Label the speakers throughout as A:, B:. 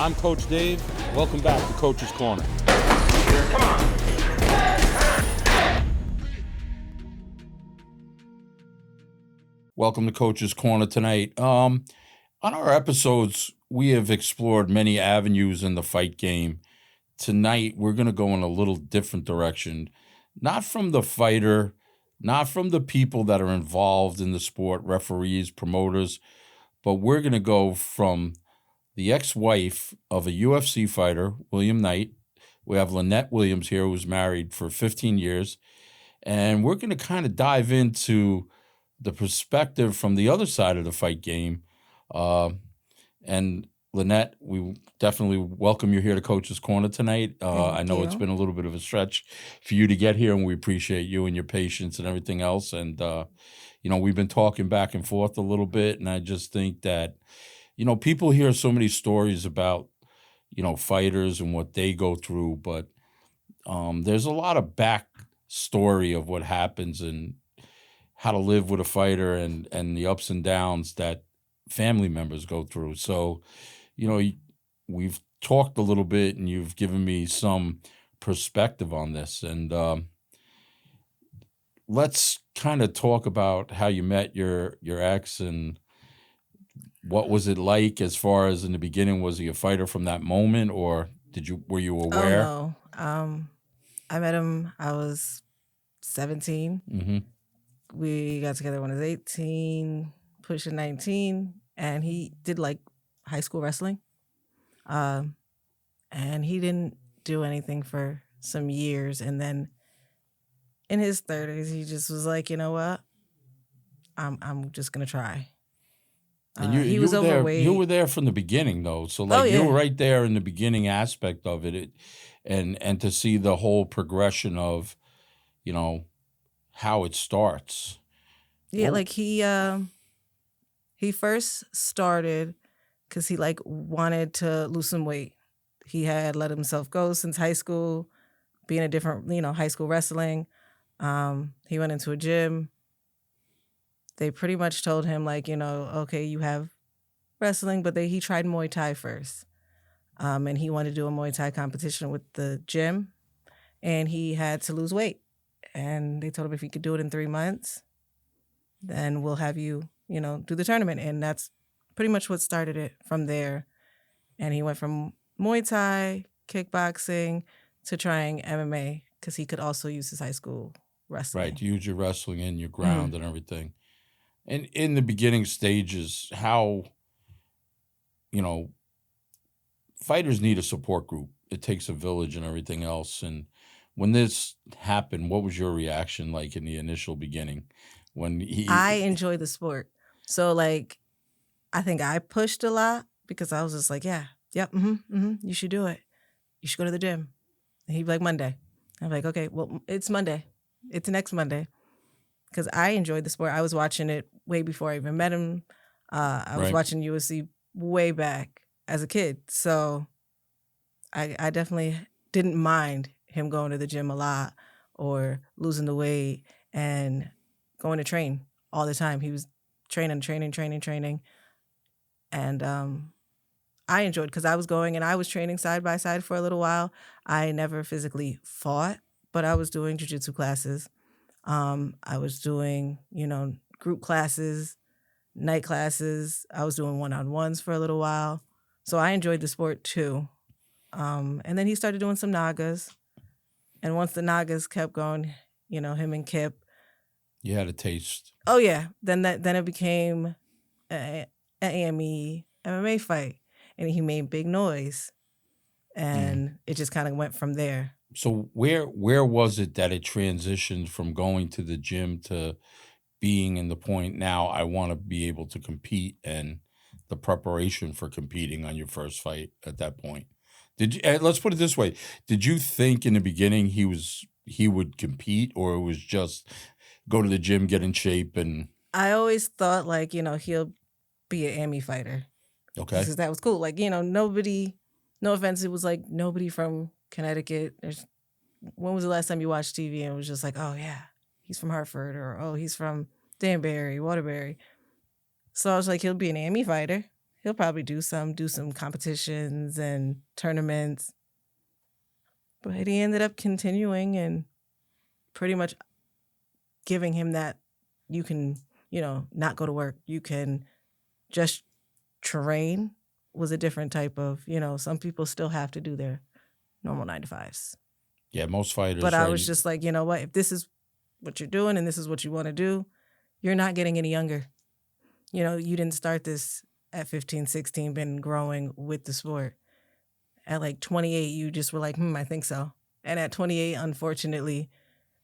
A: I'm Coach Dave. Welcome back to Coach's Corner.
B: Come on.
A: Welcome to Coach's Corner tonight. On our episodes, we have explored many avenues in the fight game. Tonight, we're going to go in a little different direction. Not from the fighter, not from the people that are involved in the sport, referees, promoters, but we're going to go from the ex-wife of a UFC fighter, William Knight. We have Lynette Williams here, who's married for 15 years. And we're going to kind of dive into the perspective from the other side of the fight game. And Lynette, we definitely welcome you here to Coach's Corner tonight. I know it's been a little bit of a stretch for you to get here, and we appreciate you and your patience and everything else. And, we've been talking back and forth a little bit, and I just think that, people hear so many stories about, fighters and what they go through, but there's a lot of back story of what happens and how to live with a fighter and the ups and downs that family members go through. So, we've talked a little bit and you've given me some perspective on this. And let's kind of talk about how you met your ex and what was it like as far as in the beginning. Was he a fighter from that moment, or were you aware?
C: Oh, no. I met him, I was 17.
A: Mm-hmm.
C: We got together when I was 18, pushing 19, and he did like high school wrestling. And he didn't do anything for some years. And then in his 30s, he just was like, you know what? I'm just going to try.
A: And
C: he was overweight.
A: You were there from the beginning, though. So, you were right there in the beginning aspect of it, and to see the whole progression of, how it starts.
C: Yeah, like he first started because he wanted to lose some weight. He had let himself go since high school, being a different, high school wrestling. He went into a gym. They pretty much told him okay, you have wrestling, but he tried Muay Thai first. And he wanted to do a Muay Thai competition with the gym, and he had to lose weight. And they told him if he could do it in 3 months, then we'll have you, do the tournament. And that's pretty much what started it from there. And he went from Muay Thai, kickboxing, to trying MMA because he could also use his high school wrestling.
A: Right, to use your wrestling and your ground and everything. And in the beginning stages, how, fighters need a support group. It takes a village and everything else. And when this happened, what was your reaction like in the initial beginning?
C: I enjoy the sport. So I think I pushed a lot because I was just like, you should do it. You should go to the gym. And he'd be like, Monday. I'm like, okay, well, it's Monday. It's next Monday. Because I enjoyed the sport. I was watching it way before I even met him. I was watching UFC way back as a kid. So I definitely didn't mind him going to the gym a lot or losing the weight and going to train all the time. He was training. And I enjoyed because I was going and I was training side by side for a little while. I never physically fought, but I was doing jiu-jitsu classes. I was doing, group classes, night classes. I was doing one-on-ones for a little while. So I enjoyed the sport too. And then he started doing some Nagas. And once the Nagas kept going, him and Kip.
A: You had a taste.
C: Oh, yeah. Then it became an AME MMA fight. And he made big noise. And it just kind of went from there.
A: So where was it that it transitioned from going to the gym to being in the point now I want to be able to compete and the preparation for competing on your first fight at that point? Let's put it this way. Did you think in the beginning he would compete, or it was just go to the gym, get in shape? And
C: I always thought he'll be an AME fighter.
A: Okay.
C: Because that was cool. Nobody, no offense, it was nobody from Connecticut. When was the last time you watched TV and it was just oh yeah, he's from Hartford, or oh, he's from Danbury, Waterbury. So I was like, he'll be an AME fighter. He'll probably do some competitions and tournaments. But he ended up continuing and pretty much giving him that you can, not go to work. You can just train was a different type of, some people still have to do their normal 9 to 5s.
A: Yeah, most fighters.
C: But I was just like, you know what? If this is what you're doing and this is what you want to do, you're not getting any younger. You didn't start this at 15, 16, been growing with the sport. At like 28, you just were like, I think so. And at 28, unfortunately,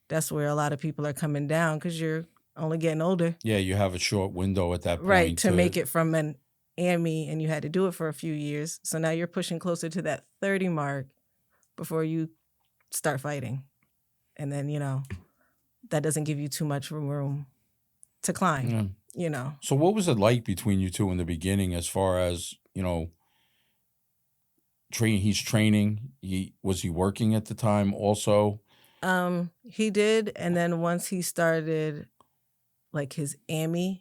C: that's where a lot of people are coming down because you're only getting older.
A: Yeah, you have a short window at that point.
C: Right, to make it from an AME, and you had to do it for a few years. So now you're pushing closer to that 30 mark before you start fighting. And then, that doesn't give you too much room to climb,
A: So what was it like between you two in the beginning as far as, he's training? Was he working at the time also?
C: He did. And then once he started like his AME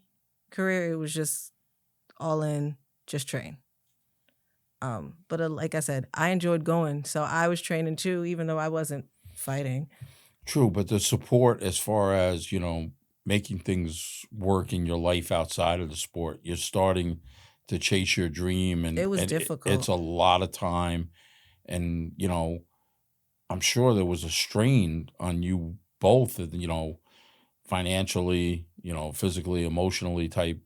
C: career, it was just all in, just train. But like I said, I enjoyed going. So I was training too, even though I wasn't fighting.
A: True, but the support as far as, making things work in your life outside of the sport, you're starting to chase your dream. And
C: it was
A: and
C: difficult.
A: It's a lot of time. And, I'm sure there was a strain on you both, financially, physically, emotionally type.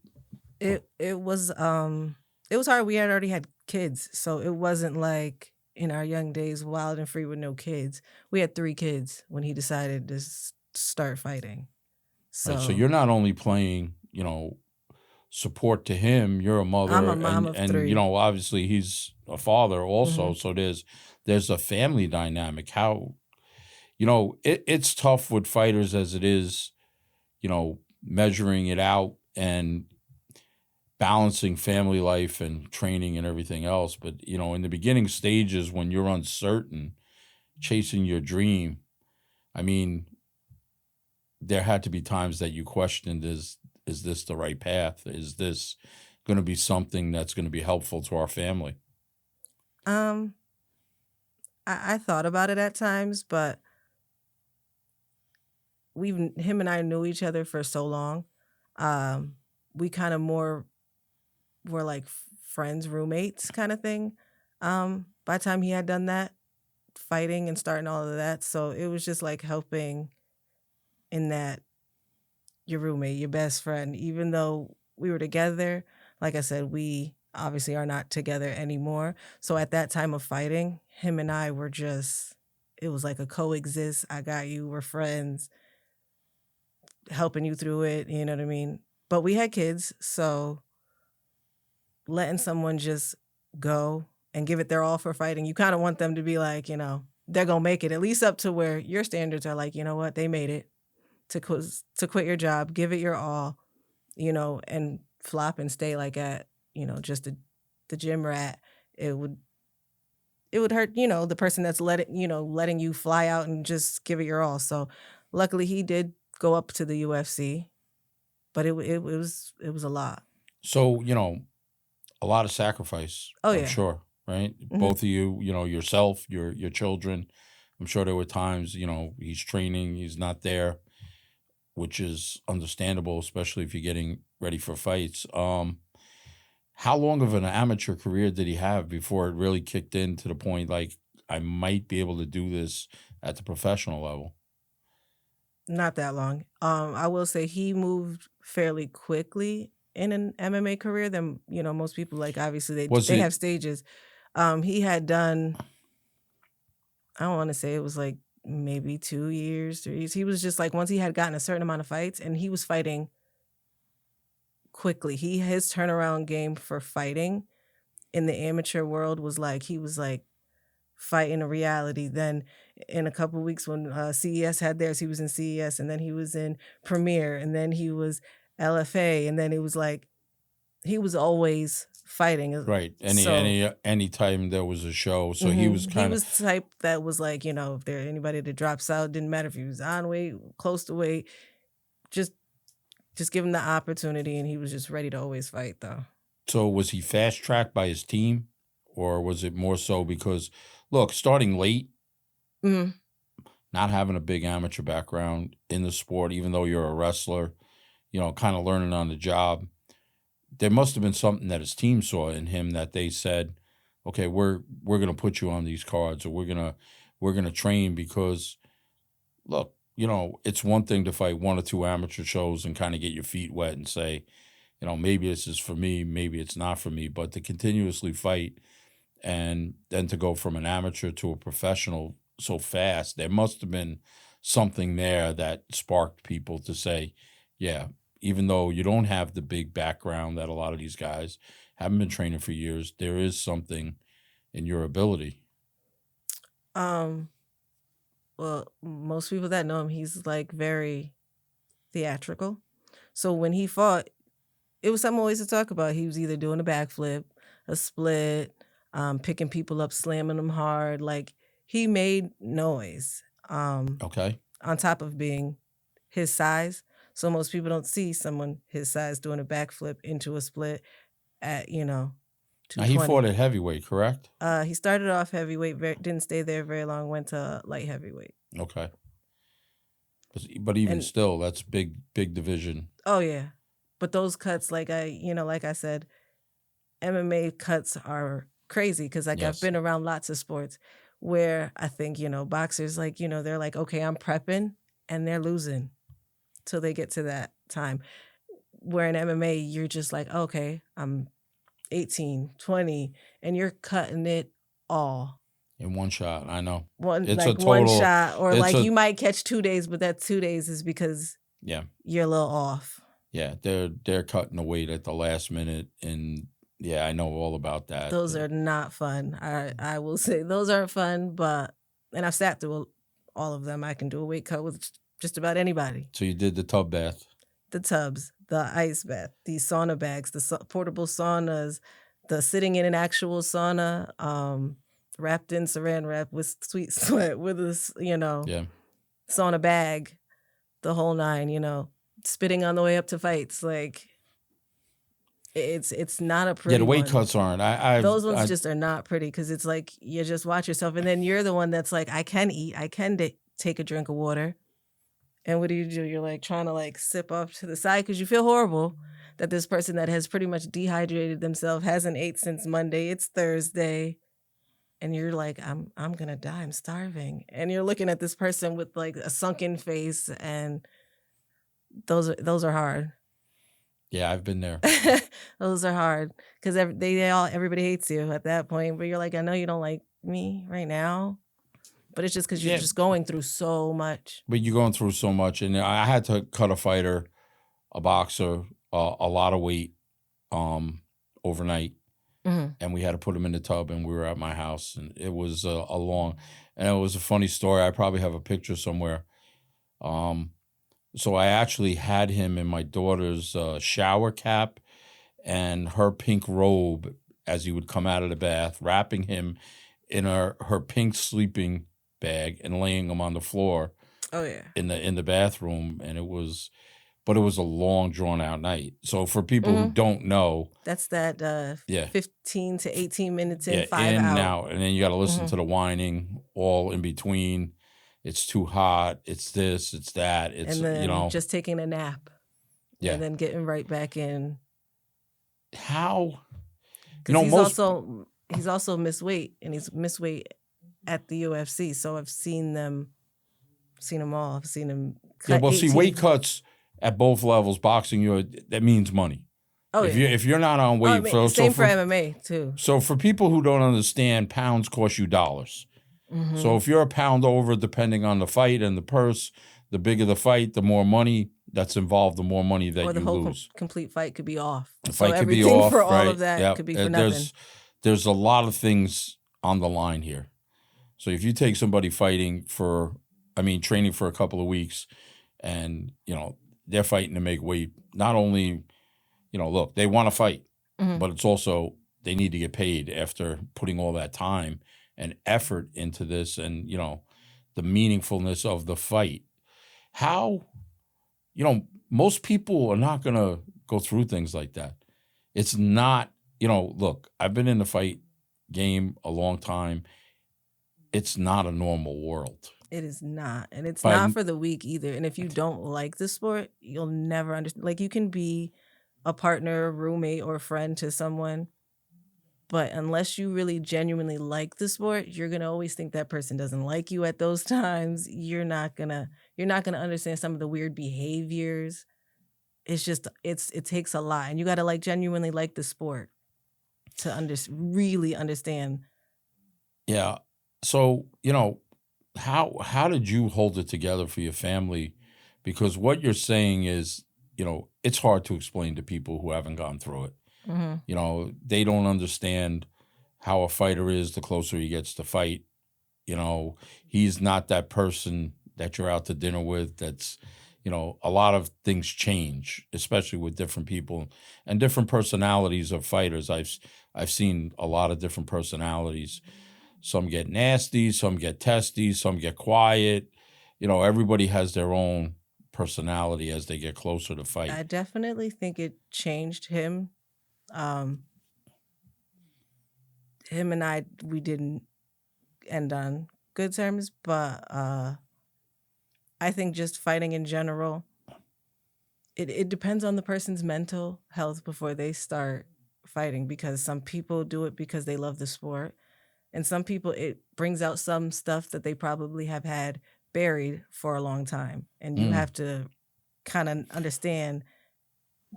C: It was hard. We had already had kids, so it wasn't like in our young days, wild and free with no kids. We had 3 kids when he decided to start fighting. So,
A: Right, so you're not only playing, support to him, you're a mother.
C: I'm a mom of 3.
A: Obviously he's a father also. So there's a family dynamic. How, it's tough with fighters as it is, measuring it out and balancing family life and training and everything else. But, in the beginning stages when you're uncertain, chasing your dream, I mean, there had to be times that you questioned, is this the right path? Is this going to be something that's going to be helpful to our family?
C: I thought about it at times, but him and I knew each other for so long. We kind of more were like friends, roommates kind of thing. By the time he had done that, fighting and starting all of that, so it was just like helping in that your roommate, your best friend, even though we were together, like I said, we obviously are not together anymore. So at that time of fighting, him and I were just, it was like a coexist. I got you, we're friends, helping you through it, you know what I mean? But we had kids, so letting someone just go and give it their all for fighting, you kind of want them to be like, they're going to make it, at least up to where your standards are like, you know what, they made it. To quit your job, give it your all, and flop and stay like at, just the gym rat, it would hurt, the person that's letting you fly out and just give it your all. So luckily he did go up to the UFC, but it was a lot.
A: So, a lot of sacrifice.
C: Oh,
A: I'm
C: yeah.
A: sure, right? Both of you, yourself, your children. I'm sure there were times, he's training, he's not there, which is understandable, especially if you're getting ready for fights. How long of an amateur career did he have before it really kicked in to the point like I might be able to do this at the professional level?
C: Not that long. I will say he moved fairly quickly in an MMA career than, most people, like obviously they have stages. He had done, I don't want to say it was like maybe 2 years, 3 years. He was just like, once he had gotten a certain amount of fights and he was fighting quickly. His turnaround game for fighting in the amateur world was like, he was like fighting a reality. Then in a couple of weeks when CES had theirs, he was in CES, and then he was in Premier, and then he was LFA, and then it was like, he was always fighting.
A: Right. Any time there was a show. So he was kind of.
C: He was the type that was like, if there anybody that drops out, didn't matter if he was on weight, close to weight, just give him the opportunity, and he was just ready to always fight though.
A: So was he fast tracked by his team, or was it more so because, look, starting late,
C: Mhm.
A: not having a big amateur background in the sport, even though you're a wrestler, kind of learning on the job, there must have been something that his team saw in him that they said, okay, we're gonna put you on these cards, or we're gonna train because, look, it's one thing to fight one or two amateur shows and kind of get your feet wet and say, maybe this is for me, maybe it's not for me, but to continuously fight and then to go from an amateur to a professional so fast, there must have been something there that sparked people to say, yeah, even though you don't have the big background that a lot of these guys haven't been training for years, there is something in your ability.
C: Um, well, most people that know him, he's like very theatrical. So when he fought, it was something always to talk about. He was either doing a backflip, a split, picking people up, slamming them hard. Like he made noise.
A: Okay.
C: On top of being his size. So most people don't see someone his size doing a backflip into a split at,
A: Now, he
C: 220.
A: fought at heavyweight, correct?
C: He started off heavyweight, didn't stay there very long, went to light heavyweight.
A: Okay. But even
C: And
A: still, that's big division.
C: oh yeah. But those cuts, like I said, MMA cuts are crazy because I've
A: Yes.
C: been around lots of sports where I think, boxers they're like, okay, I'm prepping, and they're losing till they get to that time. Where in MMA, you're just like, okay, I'm 18, 20, and you're cutting it all.
A: In one shot, I know.
C: One
A: It's a
C: one
A: total.
C: shot, or
A: It's
C: like
A: a
C: you might catch 2 days, but that 2 days is because
A: yeah,
C: you're a little off.
A: yeah. They're cutting the weight at the last minute, and yeah, I know all about that.
C: Those are not fun. I will say those aren't fun, and I've sat through all of them. I can do a weight cut with just about anybody.
A: So you did the tub bath.
C: The tubs, the ice bath, the sauna bags, the portable saunas, the sitting in an actual sauna, wrapped in saran wrap with sweet sweat, with a
A: Yeah.
C: sauna bag, the whole nine. Spitting on the way up to fights, like it's not a pretty.
A: Yeah, the weight
C: one.
A: cuts aren't.
C: Those ones just are not pretty because it's like you just watch yourself, and then you're the one that's like, I can eat, I can take a drink of water. And what do? You're like trying to like sip off to the side because you feel horrible that this person that has pretty much dehydrated themselves hasn't ate since Monday. It's Thursday. And you're like, I'm gonna die. I'm starving. And you're looking at this person with like a sunken face, and those are hard.
A: Yeah, I've been there.
C: Those are hard because everybody hates you at that point. But you're like, I know you don't like me right now, but it's just because you're just going through so much.
A: But you're going through so much, and I had to cut a fighter, a boxer, a lot of weight, overnight, and we had to put him in the tub, and we were at my house, and it was and it was a funny story. I probably have a picture somewhere. So I actually had him in my daughter's shower cap and her pink robe as he would come out of the bath, wrapping him in her pink sleeping bag and laying him on the floor.
C: Oh yeah.
A: In the bathroom, and it was a long drawn out night. So for people who don't know,
C: that's that 15 to 18 minutes in, 5
A: in
C: out.
A: and out, and then you got to listen to the whining all in between. It's too hot. It's this. It's that. It's
C: and then just taking a nap.
A: Yeah.
C: And then getting right back in.
A: How?
C: He's also missed weight, and he's missed weight at the UFC. So I've seen them all. I've seen him cut 18.
A: Weight cuts at both levels. Boxing, that means money.
C: Oh,
A: if you're not on weight,
C: same for MMA too.
A: So for people who don't understand, pounds cost you dollars. So if you're a pound over, depending on the fight and the purse, the bigger the fight, the more money that's involved, the more money that you lose.
C: Or the whole complete fight could be off.
A: The fight could be off,
C: for all
A: right?
C: of that could be for nothing.
A: There's a lot of things on the line here. So if you take somebody training for a couple of weeks, and they're fighting to make weight, not only, look, they want to fight, but it's also they need to get paid after putting all that time and effort into this, and the meaningfulness of the fight. How, most people are not going to go through things like that. It's not, look, I've been in the fight game a long time. It's not a normal world.
C: It is not. And it's
A: But
C: not for the weak either. And if you don't like the sport, you'll never understand. Like, you can be a partner, roommate, or friend to someone, but unless you really genuinely like the sport, you're gonna always think that person doesn't like you at those times. You're not gonna understand some of the weird behaviors. It's just it takes a lot, and you gotta like genuinely like the sport to really understand.
A: yeah. So, how did you hold it together for your family? Because what you're saying is, it's hard to explain to people who haven't gone through it.
C: Hmm.
A: They don't understand how a fighter is the closer he gets to fight. He's not that person that you're out to dinner with. That's, a lot of things change, especially with different people and different personalities of fighters. I've seen a lot of different personalities. Some get nasty, some get testy, some get quiet. Everybody has their own personality as they get closer to fight.
C: I definitely think it changed him. Um, him and we didn't end on good terms, but I think just fighting in general, it depends on the person's mental health before they start fighting, because some people do it because they love the sport, and some people it brings out some stuff that they probably have had buried for a long time, and you
A: Mm.
C: have to kind of understand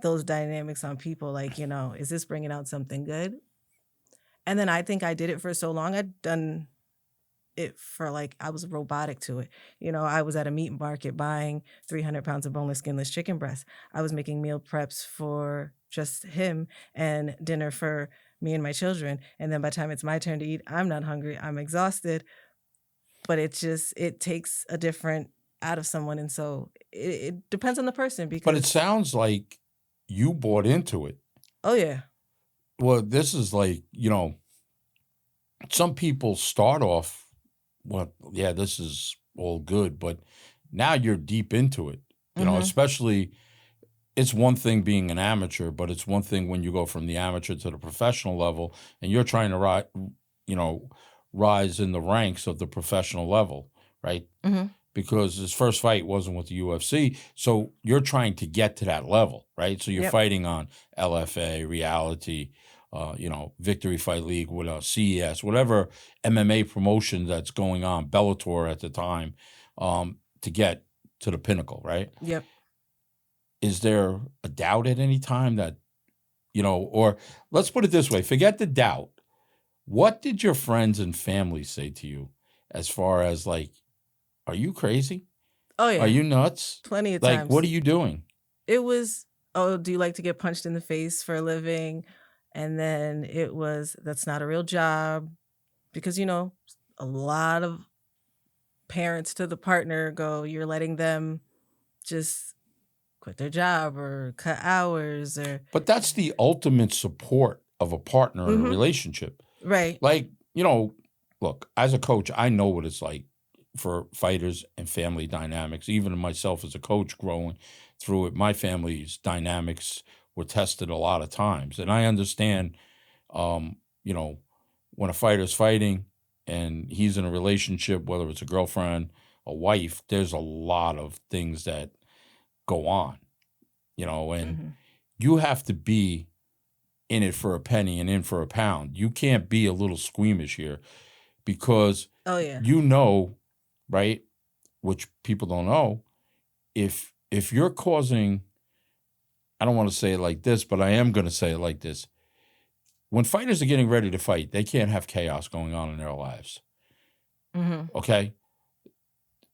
C: those dynamics on people. Like, is this bringing out something good? And then I think I did it for so long. I'd done it for like, I was robotic to it. I was at a meat market buying 300 pounds of boneless, skinless chicken breast. I was making meal preps for just him and dinner for me and my children. And then by the time it's my turn to eat, I'm not hungry, I'm exhausted. But it takes a different out of someone. And so it depends on the person
A: But it
C: because,
A: sounds like you bought into it.
C: oh yeah,
A: Well, this is like, some people start off, well, yeah, this is all good, but now you're deep into it,
C: Mhm.
A: especially it's one thing being an amateur, but it's one thing when you go from the amateur to the professional level and you're trying to rise in the ranks of the professional level, right?
C: Mhm.
A: Because his first fight wasn't with the UFC, so you're trying to get to that level, right? So you're
C: Yep.
A: fighting on LFA, Reality, Victory Fight League, CES, whatever MMA promotion that's going on, Bellator at the time, to get to the pinnacle, right?
C: Yep.
A: Is there a doubt at any time that, or let's put it this way, forget the doubt. What did your friends and family say to you as far as like, are you crazy?
C: Oh
A: Are
C: yeah,
A: you nuts?
C: plenty of
A: Like,
C: times.
A: what are you doing?
C: It was, oh, do you like to get punched in the face for a living? And then it was, that's not a real job. Because, a lot of parents to the partner go, you're letting them just quit their job or cut hours or,
A: But that's the ultimate support of a partner in a
C: Mhm.
A: relationship.
C: Right.
A: Like, look, as a coach, I know what it's like for fighters and family dynamics. Even myself as a coach growing through it, my family's dynamics were tested a lot of times. And I understand, um, when a fighter's fighting and he's in a relationship, whether it's a girlfriend, a wife, there's a lot of things that go on, and
C: Mhm.
A: you have to be in it for a penny and in for a pound. You can't be a little squeamish here because
C: Oh yeah.
A: right, which people don't know, if you're causing, I don't want to say it like this, but I am going to say it like this. When fighters are getting ready to fight, they can't have chaos going on in their lives.
C: Mhm.
A: Okay?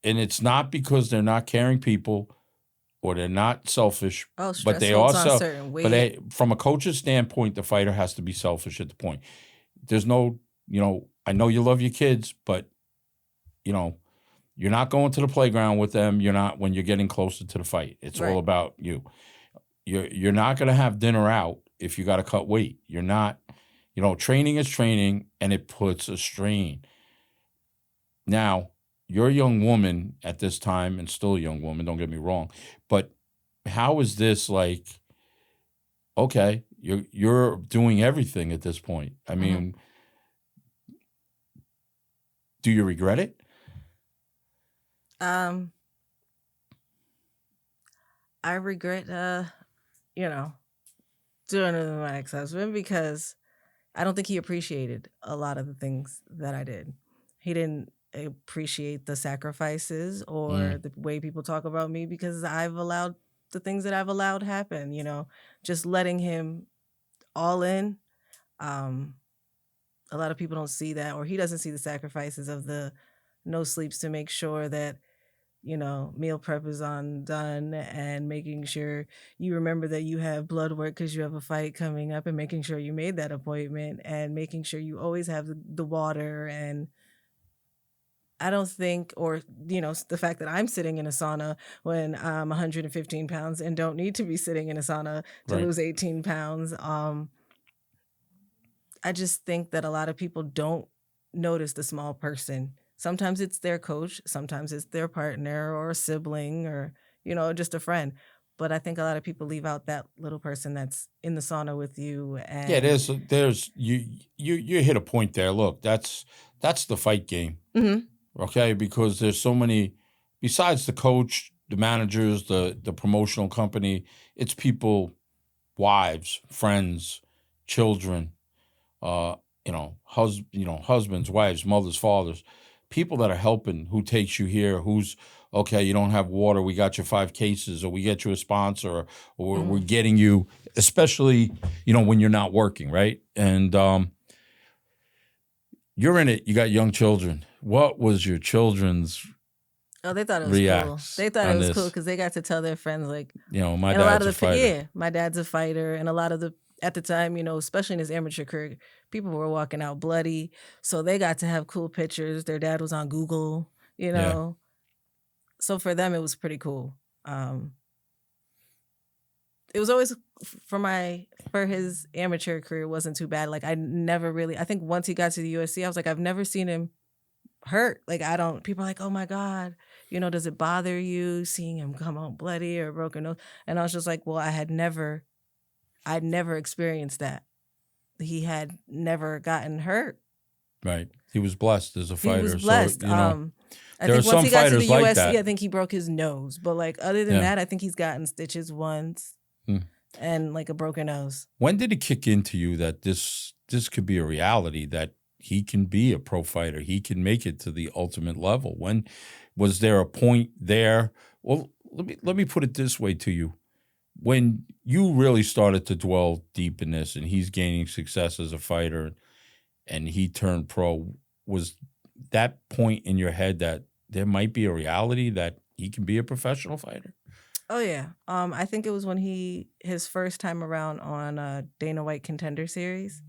A: And it's not because they're not caring people or they're not selfish,
C: Oh,
A: but
C: stress
A: they
C: holds on
A: also,
C: certain
A: but
C: weight.
A: from a coach's standpoint, the fighter has to be selfish at the point. There's no, I know you love your kids, but, you're not going to the playground with them. You're not when you're getting closer to the fight. It's all
C: Right.
A: about you. You're not going to have dinner out if you got to cut weight. You're not, training is training and it puts a strain. Now, you're a young woman at this time and still a young woman, don't get me wrong. But how is this like, okay, You're doing everything at this point. I mean, do you regret it?
C: I regret, doing it with my ex-husband because I don't think he appreciated a lot of the things that I did. He didn't appreciate the sacrifices or the way people talk about me because I've allowed the things that I've allowed happen, just letting him all in. A lot of people don't see that, or he doesn't see the sacrifices of the no sleeps to make sure that meal prep is done and making sure you remember that you have blood work because you have a fight coming up and making sure you made that appointment and making sure you always have the water. And I don't think, or, the fact that I'm sitting in a sauna when I'm 115 pounds and don't need to be sitting in a sauna to
A: Right.
C: lose 18 pounds. I just think that a lot of people don't notice the small person. Sometimes it's their coach, sometimes it's their partner or a sibling or, just a friend. But I think a lot of people leave out that little person that's in the sauna with you. And
A: Yeah, there's you hit a point there. Look, that's the fight game. Okay, because there's so many besides the coach, the managers, the promotional company, it's people, wives, friends, children, husbands, wives, mothers, fathers, people that are helping, who takes you here, who's okay, you don't have water, we got you 5 cases, or we get you a sponsor, or we're getting you, especially, when you're not working, right? And you're in it, you got young children. What was your children's
C: Oh, they thought it was cool. They thought it was cool because they got to tell their friends, like,
A: my dad's a fighter.
C: Yeah, my dad's a fighter, and a lot of at the time, especially in his amateur career, people were walking out bloody, so they got to have cool pictures. Their dad was on Google, so for them it was pretty cool. It was always for his amateur career, it wasn't too bad. Like, I think once he got to the UFC, I was like, I've never seen him hurt. Like, people are like, oh my God, does it bother you seeing him come out bloody or broken nose? And I was just like, well, I'd never experienced that. He had never gotten hurt.
A: Right. He was blessed as a fighter.
C: He was blessed.
A: So,
C: I
A: there
C: think
A: are some
C: once he got to
A: fighters
C: the
A: like
C: UFC,
A: that.
C: I think he broke his nose. But like, other than that, I think he's gotten stitches once and like a broken nose.
A: When did it kick into you that this could be a reality, that he can be a pro fighter, he can make it to the ultimate level? When was there a point there? Well, let me put it this way to you. When you really started to dwell deep in this and he's gaining success as a fighter and he turned pro, was that point in your head that there might be a reality that he can be a professional fighter?
C: Oh yeah. I think it was when his first time around on Dana White Contender Series,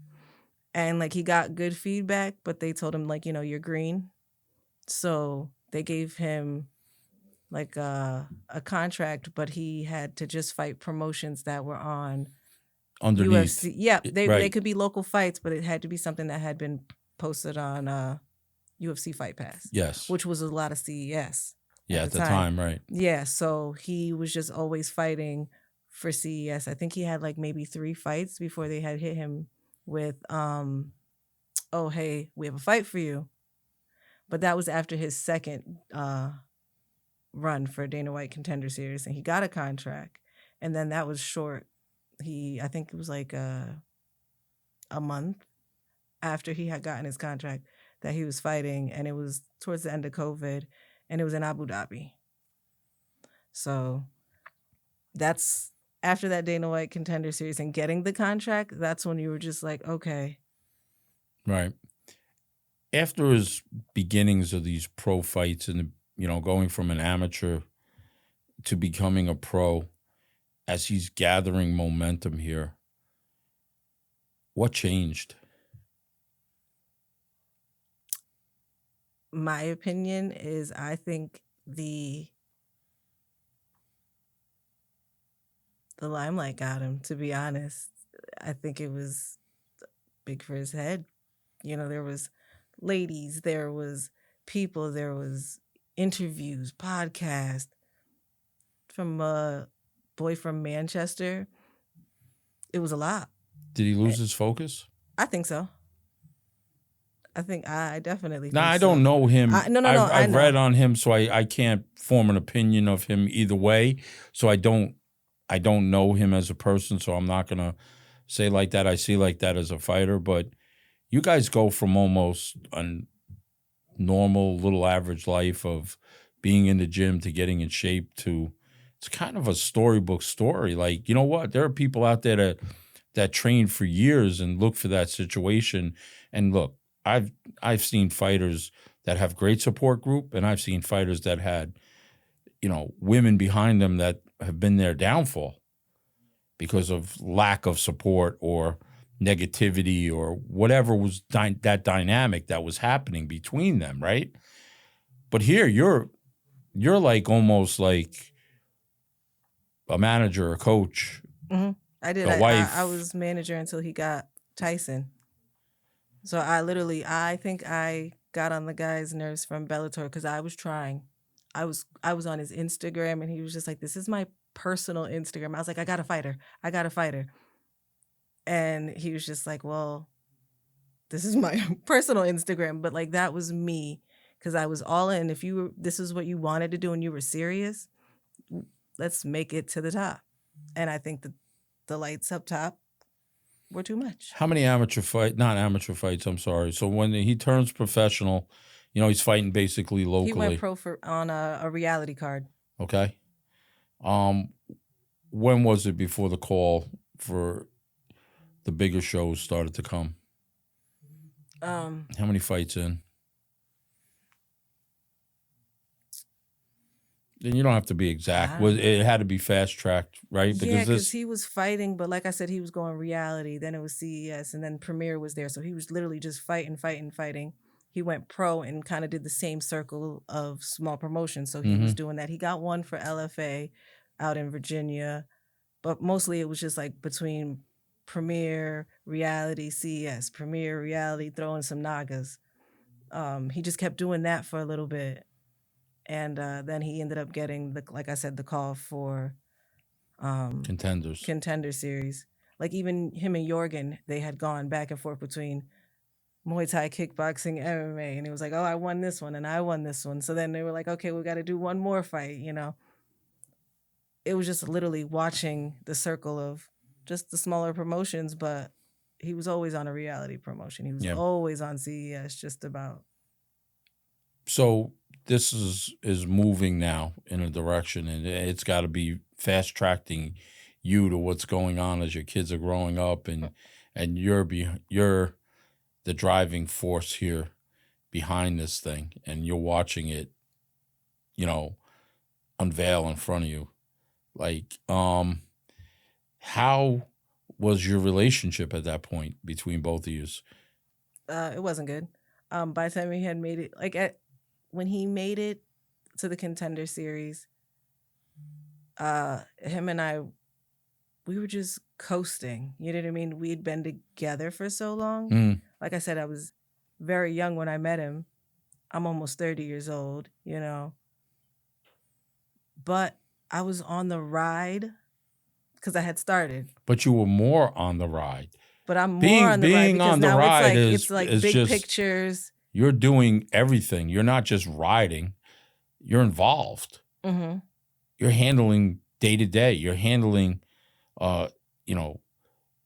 C: and like he got good feedback, but they told him, like, you're green, so they gave him like a contract, but he had to just fight promotions that were on
A: Underneath.
C: UFC. Yeah, they
A: Right.
C: could be local fights, but it had to be something that had been posted on UFC Fight Pass.
A: Yes.
C: Which was a lot of CES.
A: Yeah, at the time, right.
C: Yeah, so he was just always fighting for CES. I think he had like maybe 3 fights before they had hit him with, oh, hey, we have a fight for you. But that was after his second run for Dana White Contender Series, and he got a contract. And then that was short. I think it was like a month after he had gotten his contract that he was fighting, and it was towards the end of COVID, and it was in Abu Dhabi. So that's after that Dana White Contender Series and getting the contract, that's when you were just like, okay.
A: Right. After his beginnings of these pro fights and, going from an amateur to becoming a pro, as he's gathering momentum here, what changed?
C: My opinion is, I think the limelight got him, to be honest. I think it was big for his head. There was ladies, there was people, there was interviews, podcasts. From a boy from Manchester, it was a lot.
A: Did he lose his focus?
C: I think so. I definitely
A: Nah,
C: think
A: I
C: so.
A: don't know him.
C: No,
A: I've
C: know.
A: read on him, so I can't form an opinion of him either way. So I don't know him as a person, so I'm not gonna say like that. I see like that as a fighter, but you guys go from almost a normal little average life of being in the gym to getting in shape to it's kind of a storybook story. Like, you know what? There are people out there that train for years and look for that situation. And look, I've seen fighters that have great support group, and I've seen fighters that had, women behind them that have been their downfall because of lack of support or negativity or whatever was that dynamic that was happening between them, right? But here you're like almost like a manager, a coach,
C: I did.
A: a wife.
C: I was manager until he got Tyson. So I think I got on the guy's nerves from Bellator because I was trying. I was on his Instagram and he was just like, "This is my personal Instagram." I was like, "I got a fighter. I got a fighter." And he was just like, "Well, this is my personal Instagram." But like that was me because I was all in. If this is what you wanted to do and you were serious, let's make it to the top. And I think that the lights up top were too much.
A: How many not amateur fights, I'm sorry. So when he turns professional, he's fighting basically locally.
C: He went pro on a reality card.
A: Okay. When was it before the call for the bigger shows started to come? How many fights in? And you don't have to be exact. It had to be fast tracked, right?
C: Because he was fighting, but like I said, he was going reality. Then it was CES, and then Premier was there, so he was literally just fighting. He went pro and kind of did the same circle of small promotions. So he was doing that. He got one for LFA out in Virginia, but mostly it was just like between Premier, reality, CES, Premier, reality, throwing some Nagas. He just kept doing that for a little bit. And then he ended up getting, like I said, the call for Contender Series. Like even him and Jorgen, they had gone back and forth between Muay Thai, kickboxing, MMA. And it was like, oh, I won this one and I won this one. So then they were like, okay, we got to do one more fight, It was just literally watching the circle of just the smaller promotions, but he was always on a reality promotion. He was always on CES, just about.
A: So this is moving now in a direction, and it's got to be fast tracking you to what's going on as your kids are growing up, and you're the driving force here behind this thing, and you're watching it, unveil in front of you. Like, how was your relationship at that point between both of you?
C: It wasn't good. By the time he had made it, when he made it to the Contender Series, him and I, we were just coasting. You know what I mean? We'd been together for so long. Like I said, I was very young when I met him. I'm almost 30 years old, But I was on the ride because I had started.
A: But you were more on the ride.
C: But I'm more on the ride because now it's like big
A: just,
C: pictures.
A: You're doing everything. You're not just riding. You're involved.
C: Mm-hmm.
A: You're handling day to day. You're handling,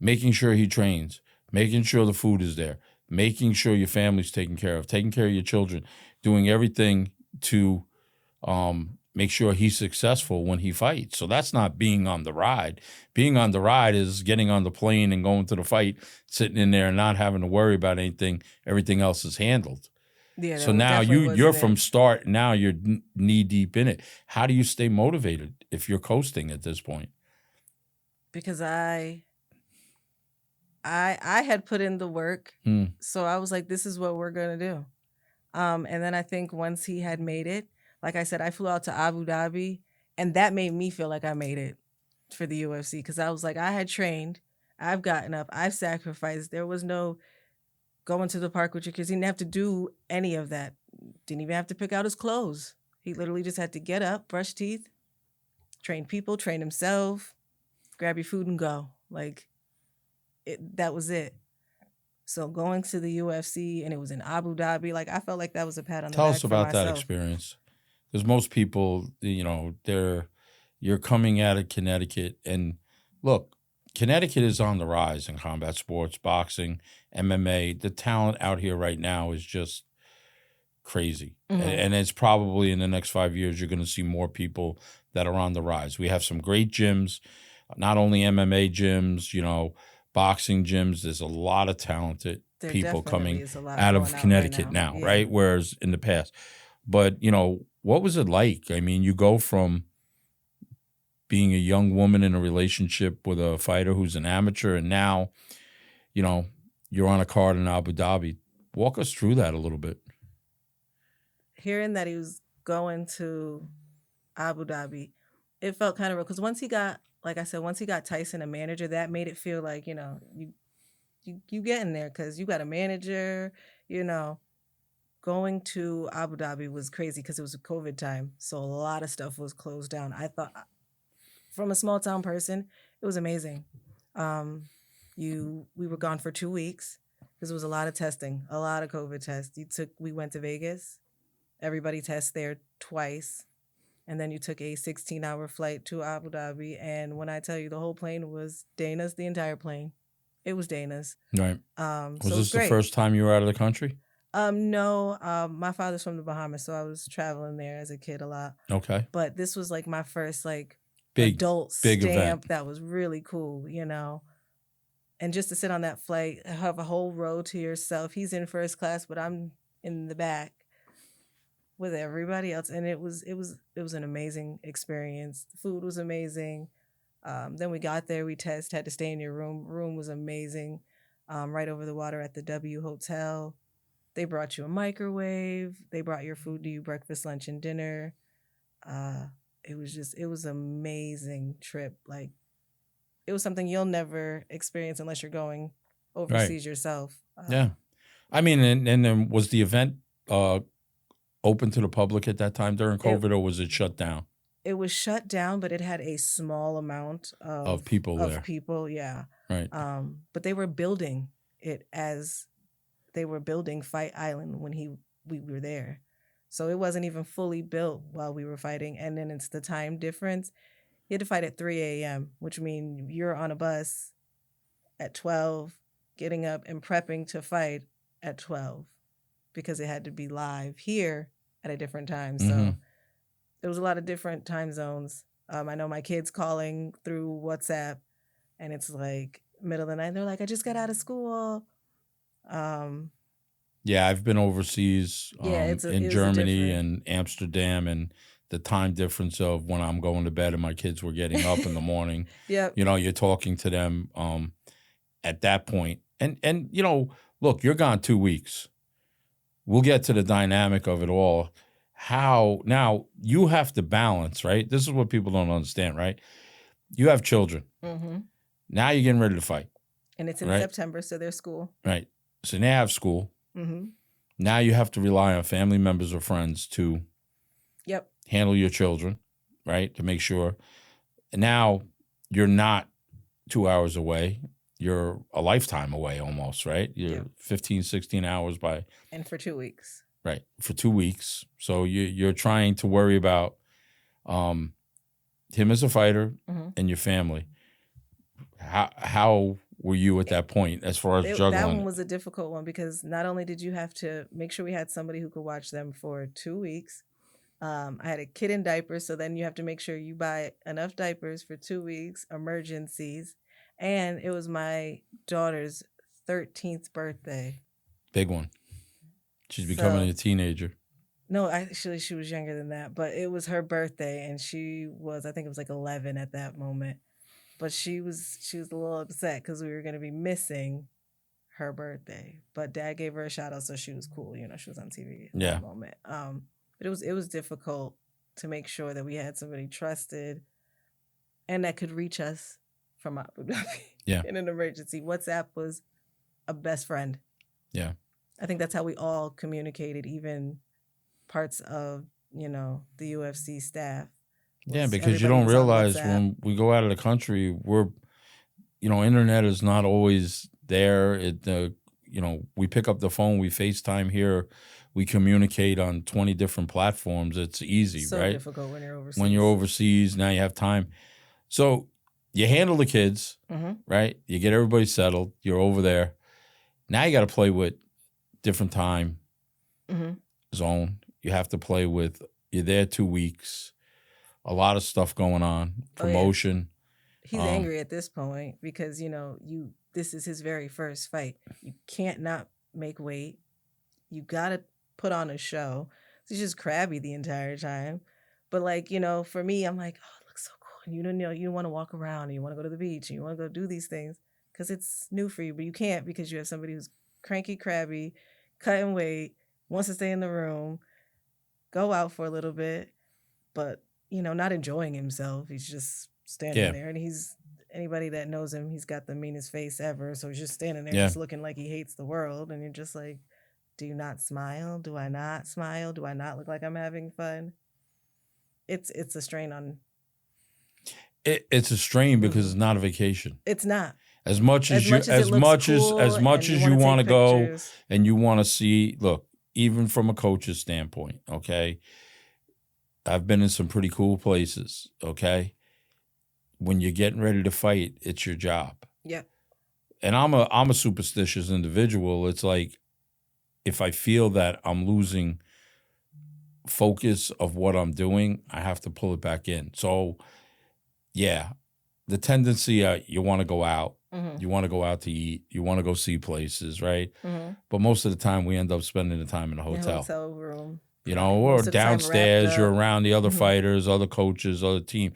A: making sure he trains, making sure the food is there, making sure your family's taken care of, taking care of your children, doing everything to make sure he's successful when he fights. So that's not being on the ride. Being on the ride is getting on the plane and going to the fight, sitting in there and not having to worry about anything. Everything else is handled. Yeah. So now you're from start. Now you're knee deep in it. How do you stay motivated if you're coasting at this point?
C: Because I had put in the work. So I was like, this is what we're going to do. And then I think once he had made it, like I said, I flew out to Abu Dhabi, and that made me feel like I made it for the UFC because I was like, I had trained, I've gotten up, I've sacrificed. There was no going to the park with your kids. He didn't have to do any of that. Didn't even have to pick out his clothes. He literally just had to get up, brush teeth, train people, train himself, grab your food and go. Like, that was it. So going to the UFC and it was in Abu Dhabi, like I felt like that was a pat on the
A: Tell
C: back
A: us
C: for
A: about that
C: myself.
A: experience, because most people, you're coming out of Connecticut, and look, Connecticut is on the rise in combat sports, boxing, MMA. The talent out here right now is just crazy, and it's probably in the next 5 years you're going to see more people that are on the rise. We have some great gyms, not only MMA gyms, boxing gyms. There's a lot of talented
C: There
A: people
C: definitely
A: coming
C: is a lot
A: out
C: going
A: of
C: out
A: Connecticut
C: right
A: now,
C: Yeah.
A: right? Whereas in the past, but what was it like? I mean, you go from being a young woman in a relationship with a fighter who's an amateur, and now, you're on a card in Abu Dhabi. Walk us through that a little bit.
C: Hearing that he was going to Abu Dhabi, it felt kind of real because once he got Tyson a manager, that made it feel like you getting there because you got a manager. Going to Abu Dhabi was crazy because it was a COVID time, so a lot of stuff was closed down. I thought, from a small town person, it was amazing. We were gone for 2 weeks because it was a lot of testing, a lot of COVID tests. We went to Vegas. Everybody tests there twice. And then you took a 16-hour flight to Abu Dhabi. And when I tell you the whole plane was Dana's, the entire plane, it was Dana's.
A: Right.
C: Was
A: this
C: great.
A: the first time you were out of the country?
C: No. My father's from the Bahamas, so I was traveling there as a kid a lot.
A: Okay.
C: But this was like my first
A: big
C: adult
A: big
C: stamp
A: event.
C: that was really cool, And just to sit on that flight, have a whole row to yourself. He's in first class, but I'm in the back with everybody else, and it was an amazing experience. The food was amazing. Then we got there, had to stay in your room. Room was amazing, right over the water at the W Hotel. They brought you a microwave. They brought your food to you, breakfast, lunch, and dinner. It was an amazing trip. Like, it was something you'll never experience unless you're going overseas yourself.
A: Yeah. I mean, and then was the event open to the public at that time during COVID, or was it shut down?
C: It was shut down, but it had a small amount of
A: people there.
C: Yeah.
A: Right.
C: But they were building it as they were building Fight Island when we were there. So it wasn't even fully built while we were fighting. And then it's the time difference. You had to fight at 3 a.m., which means you're on a bus at 12, getting up and prepping to fight at 12 because it had to be live here at a different time. So there was a lot of different time zones. I know my kids calling through WhatsApp, and it's like middle of the night. They're like, I just got out of school.
A: Yeah, I've been overseas in Germany and Amsterdam, and the time difference of when I'm going to bed and my kids were getting up in the morning.
C: Yep.
A: You're talking to them at that point. And look, you're gone 2 weeks. We'll get to the dynamic of it all. How now you have to balance, right? This is what people don't understand, right? You have children.
C: Mm-hmm.
A: Now you're getting ready to fight.
C: And it's in September, so there's school.
A: Right. So they have school.
C: Mm-hmm.
A: Now you have to rely on family members or friends to handle your children, right? To make sure. And now you're not 2 hours away. You're a lifetime away almost, right? You're 15, 16 hours by.
C: And for 2 weeks.
A: Right. For 2 weeks. So you're trying to worry about him as a fighter and your family. How were you at that point as far as juggling?
C: That one was a difficult one because not only did you have to make sure we had somebody who could watch them for 2 weeks. I had a kid in diapers, so then you have to make sure you buy enough diapers for 2 weeks, emergencies. And it was my daughter's 13th birthday.
A: Big one. She's becoming a teenager.
C: No, actually, she was younger than that. But it was her birthday, and she was, I think it was like 11 at that moment. But she was a little upset because we were going to be missing her birthday. But Dad gave her a shout out, so she was cool. She was on TV at that moment. But it was difficult to make sure that we had somebody trusted and that could reach us from Abu Dhabi in an emergency. WhatsApp was a best friend.
A: Yeah.
C: I think that's how we all communicated, even parts of, the UFC staff.
A: Yeah, because you don't realize when we go out of the country, we're, internet is not always there. We pick up the phone, we FaceTime here, we communicate on 20 different platforms. It's easy,
C: So
A: right?
C: difficult when you're overseas.
A: When you're overseas, now you have time. So you handle the kids, right? You get everybody settled. You're over there. Now you got to play with different time zone. You have to play with, you're there 2 weeks, a lot of stuff going on, promotion.
C: He's angry at this point because, this is his very first fight. You can't not make weight. You got to put on a show. He's just crabby the entire time. But for me, I'm like, oh, it looks so cool. And you want to walk around and you want to go to the beach and you want to go do these things because it's new for you. But you can't because you have somebody who's cranky, crabby, cutting weight, wants to stay in the room, go out for a little bit, but, not enjoying himself. He's just standing there. And anybody that knows him, he's got the meanest face ever. So he's just standing there just looking like he hates the world. And you're just like, do you not smile? Do I not smile? Do I not look like I'm having fun? It's a strain on.
A: It's a strain because it's not a vacation.
C: It's not.
A: As much as you want to go and you want to see, look, even from a coach's standpoint, okay? I've been in some pretty cool places, okay? When you're getting ready to fight, it's your job.
C: Yeah.
A: And I'm a superstitious individual. It's like if I feel that I'm losing focus of what I'm doing, I have to pull it back in. So, yeah, the tendency you want to go out. You want to go out to eat. You want to go see places, right? But most of the time, we end up spending the time in a hotel.
C: Hotel room.
A: Or downstairs. You're around the other fighters, other coaches, other team.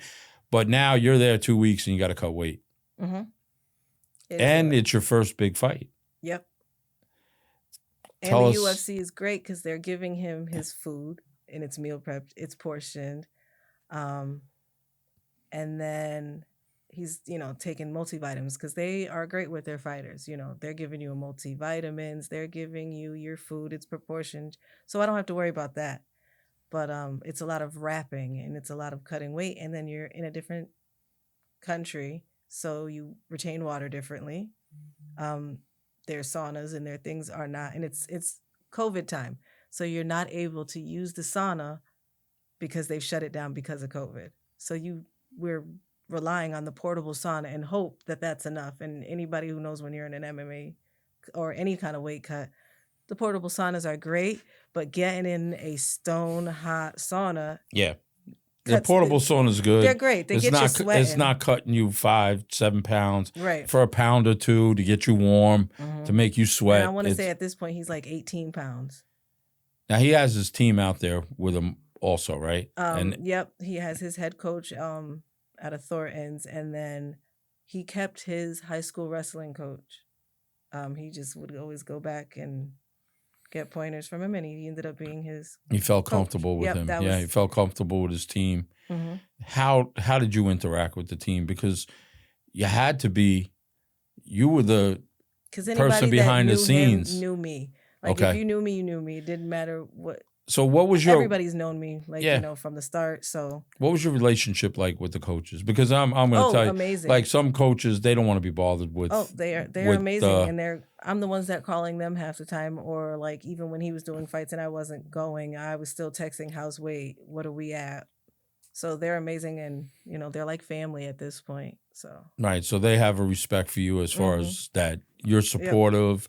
A: But now you're there 2 weeks and you got to cut weight. It's your first big fight.
C: Yep. And the UFC is great because they're giving him his food and it's meal prepped, it's portioned. And then he's, taking multivitamins because they are great with their fighters. They're giving you a multivitamins. They're giving you your food. It's proportioned. So I don't have to worry about that. But it's a lot of wrapping and it's a lot of cutting weight. And then you're in a different country, so you retain water differently. Their saunas and their things are not, and it's COVID time. So you're not able to use the sauna because they've shut it down because of COVID. So we're relying on the portable sauna and hope that that's enough. And anybody who knows when you're in an MMA or any kind of weight cut, the portable saunas are great, but getting in a stone hot sauna.
A: Yeah. The portable sauna is good.
C: They're great. They get you sweating.
A: It's not cutting you 5-7 pounds
C: right.
A: for a pound or two to get you warm, to make you sweat.
C: And I want to say at this point, he's like 18 pounds.
A: Now, he has his team out there with him also, right?
C: Yep. He has his head coach out of Thornton's, and then he kept his high school wrestling coach. He just would always go back and get pointers from him, and he ended up being his
A: He felt
C: coach.
A: comfortable with him. Yeah, he felt comfortable with his team. How did you interact with the team? Because you had to be, you were the person behind the scenes.
C: Knew me. Like if you knew me, you knew me. It didn't matter what.
A: So what was your?
C: Everybody's known me, from the start. So
A: what was your relationship like with the coaches? Because I'm going to tell you,
C: amazing.
A: Like some coaches, they don't want to be bothered with.
C: Oh, they're amazing, and I'm the ones that calling them half the time, or like even when he was doing fights and I wasn't going, I was still texting, "How's weight? What are we at?" So they're amazing, and they're like family at this point. So
A: right, so they have a respect for you as far as that you're supportive,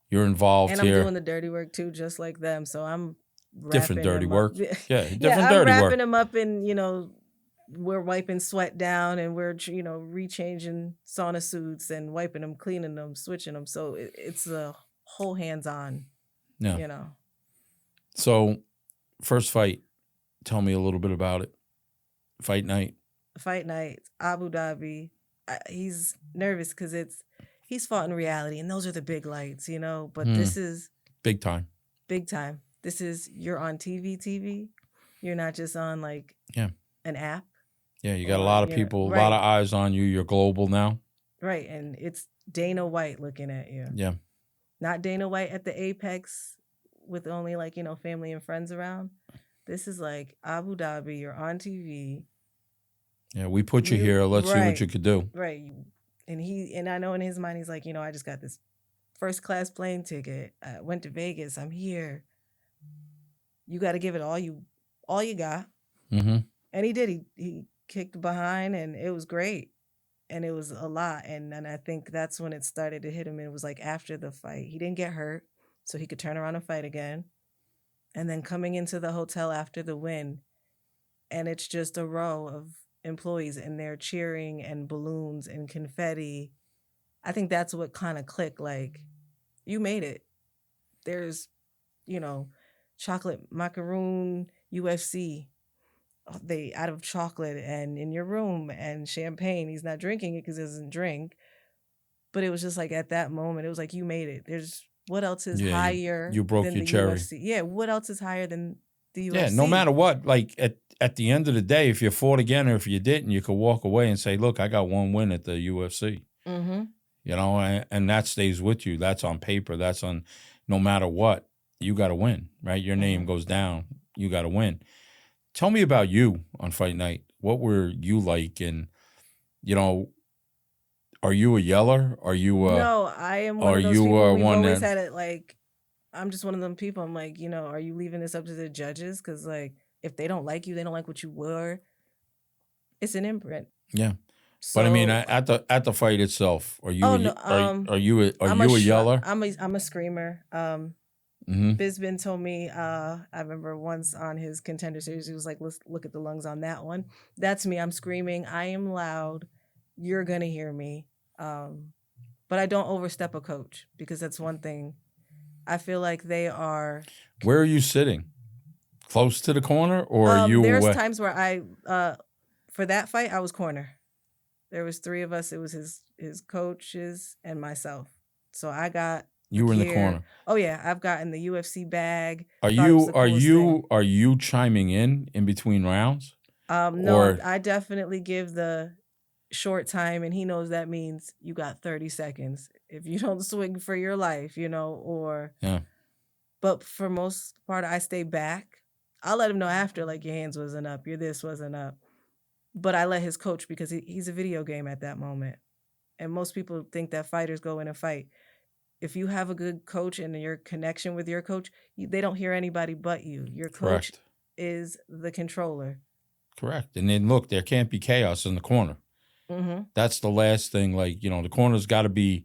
A: you're involved
C: and
A: here.
C: I'm doing the dirty work too, just like them. So I'm.
A: Different dirty work. Yeah, different
C: I'm
A: dirty work.
C: wrapping them up and, we're wiping sweat down and we're, rechanging sauna suits and wiping them, cleaning them, switching them. So it's a whole hands-on,
A: So first fight, tell me a little bit about it. Fight night,
C: Abu Dhabi. He's nervous because he's fought in reality and those are the big lights, but this is
A: big time.
C: This is, you're on TV. You're not just on an app.
A: Yeah, you got a lot of people, a lot of eyes on you. You're global now.
C: Right, and it's Dana White looking at you.
A: Yeah.
C: Not Dana White at the Apex with only family and friends around. This is like Abu Dhabi, you're on TV.
A: Yeah, we put you here. Let's see what you could do.
C: Right. And I know in his mind, he's like, I just got this first class plane ticket. I went to Vegas. I'm here. You got to give it all you got.
A: Mm-hmm.
C: And he did. He kicked behind, and it was great. And it was a lot. And I think that's when it started to hit him. It was like after the fight. He didn't get hurt, so he could turn around and fight again. And then coming into the hotel after the win, and it's just a row of employees, and they're cheering and balloons and confetti. I think that's what kind of clicked. Like, you made it. There's, chocolate macaroon UFC. They out of chocolate and in your room, and champagne. He's not drinking it because he doesn't drink. But it was just like at that moment, it was like, you made it. There's what else is higher
A: you broke
C: than
A: your
C: the
A: cherry.
C: UFC? Yeah, what else is higher than the UFC?
A: Yeah, no matter what, like at the end of the day, if you fought again or if you didn't, you could walk away and say, look, I got one win at the UFC.
C: Mm-hmm.
A: And that stays with you. That's on paper. That's on, no matter what, you got to win, right? Your name goes down. You got to win. Tell me about you on fight night. What were you like? And, are you a yeller? Are you
C: No, I am one of those people. We've always had it like, I'm just one of them people. I'm like, are you leaving this up to the judges? Because like, if they don't like you, they don't like what you were. It's an imprint.
A: Yeah. So, but I mean, at the fight itself, are you are you a yeller?
C: I'm a screamer. Bisbin told me, I remember once on his Contender Series, he was like, let's look at the lungs on that one. That's me. I'm screaming. I am loud. You're gonna hear me. But I don't overstep a coach, because that's one thing. I feel like they are.
A: Where are you sitting? Close to the corner, or are you?
C: There's times where I, for that fight, I was corner. There was 3 of us. It was his coaches and myself. So I got.
A: You were in the corner.
C: Oh yeah, I've gotten the UFC bag.
A: Are you chiming in between rounds?
C: No, I definitely give the short time, and he knows that means you got 30 seconds. If you don't swing for your life, or.
A: Yeah.
C: But for most part, I stay back. I'll let him know after, like, your hands wasn't up, your this wasn't up. But I let his coach, because he's a video game at that moment. And most people think that fighters go in and fight. If you have a good coach and your connection with your coach, they don't hear anybody but you. Your coach is the controller.
A: Correct. And then, look, there can't be chaos in the corner.
C: Mm-hmm.
A: That's the last thing. Like, the corner's got to be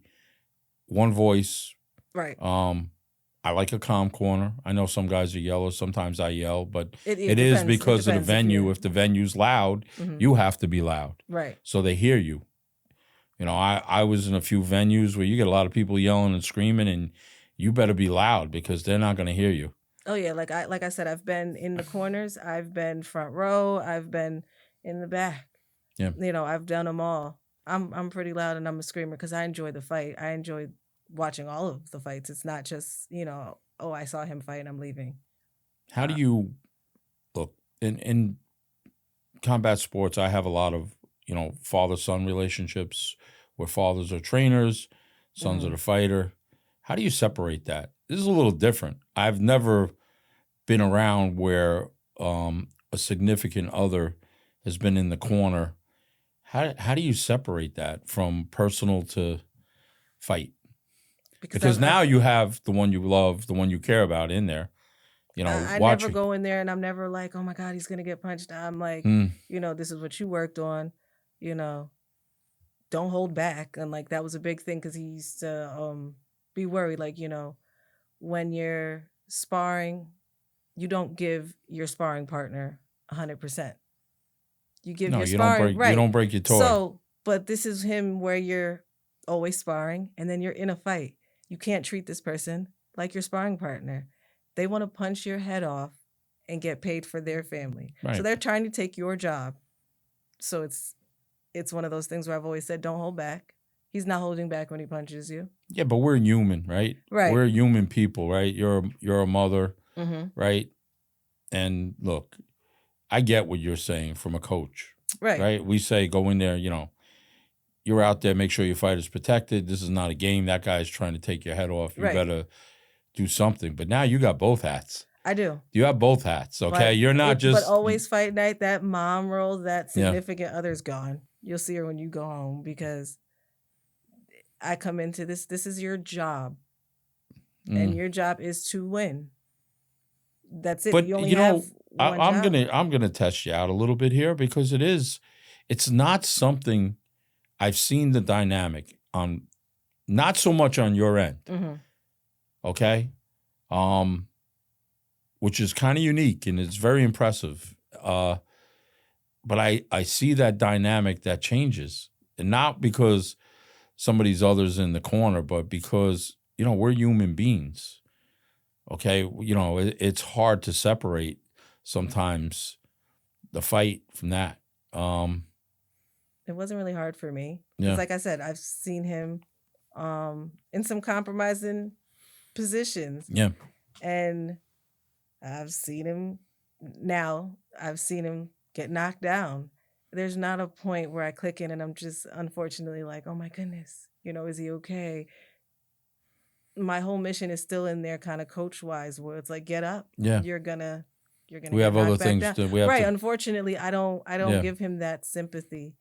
A: one voice.
C: Right.
A: I like a calm corner. I know some guys are yellow. Sometimes I yell, but it is because of the venue. If the venue's loud, you have to be loud.
C: Right.
A: So they hear you. I was in a few venues where you get a lot of people yelling and screaming, and you better be loud because they're not going to hear you.
C: Oh yeah, like I said, I've been in the corners, I've been front row, I've been in the back.
A: Yeah.
C: I've done them all. I'm pretty loud, and I'm a screamer because I enjoy the fight. I enjoy watching all of the fights. It's not just, I saw him fight and I'm leaving.
A: How do you look in combat sports? I have a lot of, father-son relationships where fathers are trainers, sons are the fighter. How do you separate that? This is a little different. I've never been around where a significant other has been in the corner. How do you separate that from personal to fight? Because now you have the one you love, the one you care about in there.
C: I never go in there and I'm never like, oh my God, he's going to get punched. I'm like, this is what you worked on, don't hold back. And like, that was a big thing because he used to be worried. Like, when you're sparring, you don't give your sparring partner 100%. You give your sparring,
A: you don't break your toy.
C: So, but this is him where you're always sparring and then you're in a fight. You can't treat this person like your sparring partner. They want to punch your head off and get paid for their family. Right. So they're trying to take your job. So it's one of those things where I've always said, don't hold back. He's not holding back when he punches you.
A: Yeah, but we're human, right?
C: Right.
A: We're human people, right? You're a mother, right? And look, I get what you're saying from a coach, right? We say go in there, you're out there, make sure your fighter's protected. This is not a game. That guy's trying to take your head off. You better do something. But now you got both hats.
C: I do.
A: You have both hats, okay? You're not just...
C: But always fight night, that mom role, that significant other's gone. You'll see her when you go home because I come into this is your job,
A: Mm.
C: and your job is to win. That's it.
A: But
C: You only
A: you know,
C: have one
A: I'm
C: job.
A: gonna test you out a little bit here because it's not something I've seen the dynamic on, not so much on your end, okay, which is kind of unique and it's very impressive. But I see that dynamic that changes, and not because somebody's other's in the corner, but because we're human beings. Okay, it's hard to separate sometimes the fight from that.
C: It wasn't really hard for me
A: Yeah.
C: because, like I said, I've seen him in some compromising positions.
A: Yeah.
C: And I've seen him get knocked down. There's not a point where I click in and I'm just unfortunately like, oh my goodness, is he okay? My whole mission is still in there kind of coach wise where it's like, get up.
A: Yeah.
C: You're gonna
A: We
C: get
A: have other
C: knocked back
A: things
C: down.
A: to we have
C: Right.
A: to
C: Unfortunately, I don't
A: Yeah.
C: give him that sympathy